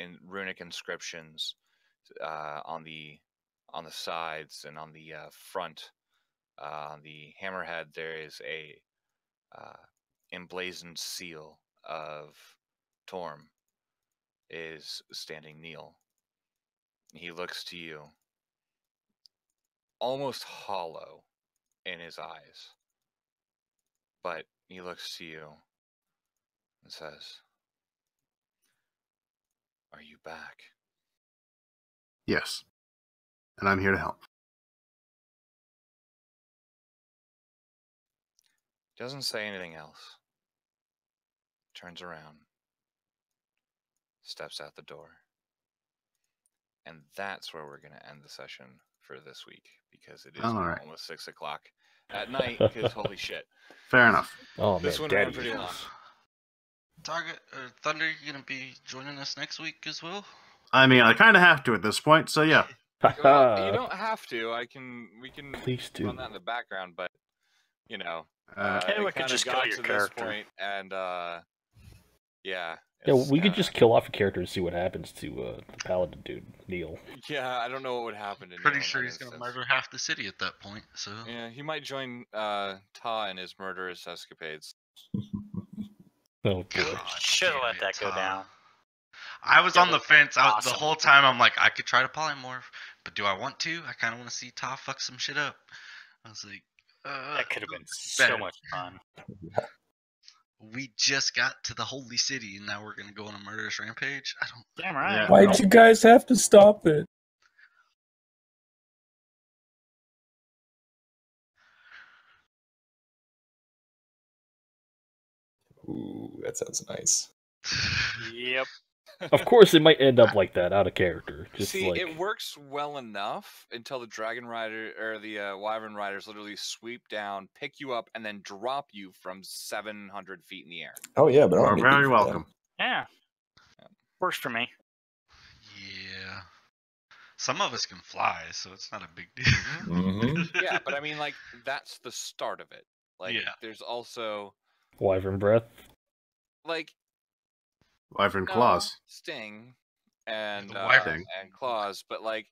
in runic inscriptions on the sides and on the front. On the hammerhead, there is a emblazoned seal of Torm is standing kneel. He looks to you, almost hollow in his eyes, but he looks to you and says, "Are you back?" Yes. And I'm here to help. Doesn't say anything else. Turns around, steps out the door. And that's where we're going to end the session for this week, because it is All right. almost 6 o'clock at night, because holy shit. Fair enough. Oh This man, one ran daddy pretty long. issues. Target Thunder, you gonna be joining us next week as well? I mean, I kind of have to at this point, so yeah. Well, you don't have to. We can Please do. run that in the background, but you know, Yeah, we it could kinda just got kill your to character. this point, and yeah. Yeah, it's we could kinda- just kill off a character and see what happens to the paladin dude, Neil. Yeah, I don't know what would happen to Pretty Neil in sure that he's gonna instance. murder half the city at that point. So Yeah, he might join Ta in his murderous escapades. Oh boy. God Should have damn let it, that go Ta. down. I was That on the would've fence been the awesome. whole time. I'm like, I could try to polymorph, but do I want to? I kind of want to see Ta fuck some shit up. I was like, That could have been it's so bad. much fun. We just got to the holy city, and now we're gonna go on a murderous rampage. I don't. Damn right. Yeah. Why'd you guys have to stop it? Ooh, that sounds nice. Yep. Of course, it might end up like that, out of character. Just See, like it works well enough until the Dragon Rider or the Wyvern Riders literally sweep down, pick you up, and then drop you from 700 feet in the air. Oh yeah, but I You're don't need very beef with welcome. Yeah. Works for me. Yeah. Some of us can fly, so it's not a big deal. Mhm. Yeah, but I mean, like, that's the start of it. Like, Yeah. there's also, wyvern breath. like, Wyvern no, claws. Sting and The Wyvern. and claws, but like,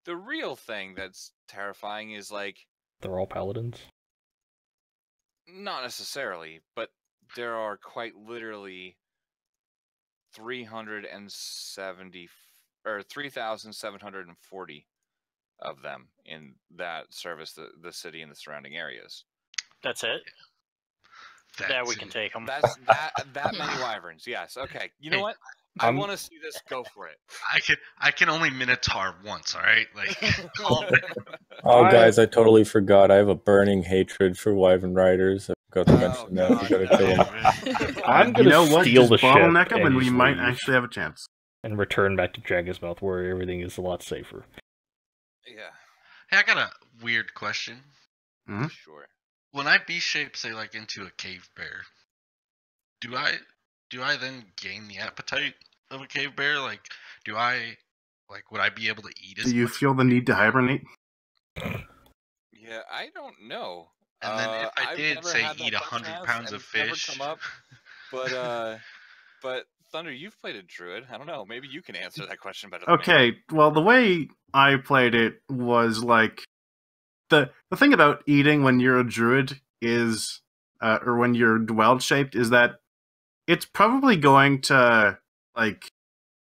the real thing that's terrifying is like, They're all paladins. not necessarily, but there are quite literally 370 or 3,740 of them in that service the city and the surrounding areas. That's it. Yeah, we can take them. That's that many wyverns. Yes. Okay. You know Hey, what? I I'm- want to see this. Go for it. I can only Minotaur once, all right? Like, Oh, guys, I totally forgot. I have a burning hatred for Wyvern Riders. I forgot to mention that. You gotta kill them. I'm You gonna know what? steal Just the ship bottleneck them, and we just might leave actually have a chance. and return back to Dragon's Mouth, where everything is a lot safer. Yeah. hey, I got a weird question. Hmm? Sure. When I B-shape, say, like, into a cave bear, do I then gain the appetite of a cave bear? Like, would I be able to eat as Do you much? feel the need to hibernate? Yeah, I don't know. And then if I I've did, never say, had that eat question 100 asked, pounds and of it's never fish. come up. But Thunder, you've played a druid. I don't know. Maybe you can answer that question better than me. Okay, well, the way I played it was like the thing about eating when you're a druid is, or when you're dwelled shaped, is that it's probably going to like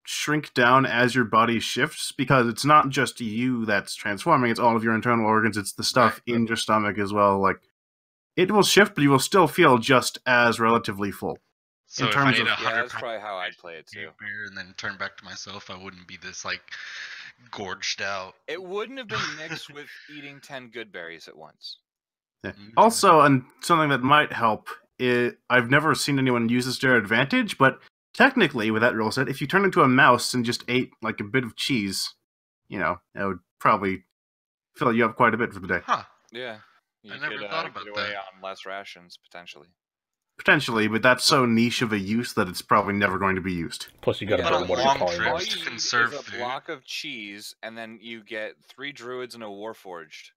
shrink down as your body shifts, because it's not just you that's transforming; it's all of your internal organs. It's the stuff in your stomach as well. Like, it will shift, but you will still feel just as relatively full. So if terms I ate of- a Yeah, 100 that's probably how I'd play it too. beer and then turn back to myself, I wouldn't be this like gorged out. It wouldn't have been mixed with eating 10 good berries at once. Yeah. Okay. Also, and something that might help, I've never seen anyone use this to their advantage, but technically, with that rule set, if you turn into a mouse and just ate like a bit of cheese, that would probably fill you up quite a bit for the day. Huh. Yeah. You I never could, thought about get away that. on less rations, potentially. Potentially, but that's so niche of a use that it's probably never going to be used. Plus, you got to Yeah, know but what on your long polymorphs. trips- All to you need conserve is a food. block of cheese, and then you get 3 druids and a warforged.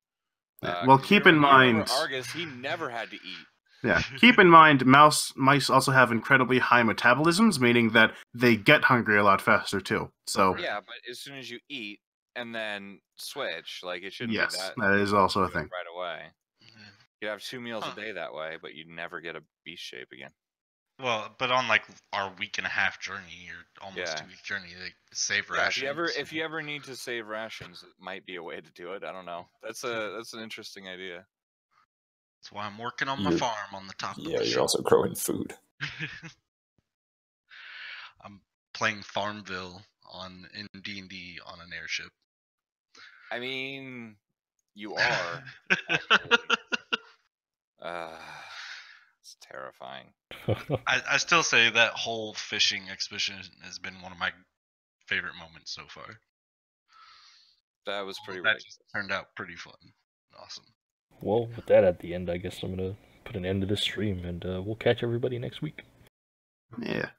Well, 'Cause keep you in remember mind. Argus, he never had to eat. Yeah, keep in mind, mice also have incredibly high metabolisms, meaning that they get hungry a lot faster too. So Yeah, but as soon as you eat and then switch, like it shouldn't yes, be that. that is also a do it thing. right away. Yeah. You'd have 2 meals Huh. a day that way, but you'd never get a beast shape again. Well, but on like our week and a half journey, or almost Yeah. 2-week journey, like save Yeah, rations. if you ever need to save rations, it might be a way to do it. I don't know. That's an interesting idea. That's why I'm working on my You're- farm on the top of Yeah, the you're hill. also growing food. I'm playing Farmville in D&D on an airship. I mean, you are. Actually. It's terrifying. I still say that whole fishing expedition has been one of my favorite moments so far. That was pretty That ridiculous. just turned out pretty fun. Awesome. Well, with that at the end, I guess I'm going to put an end to this stream, and we'll catch everybody next week. Yeah.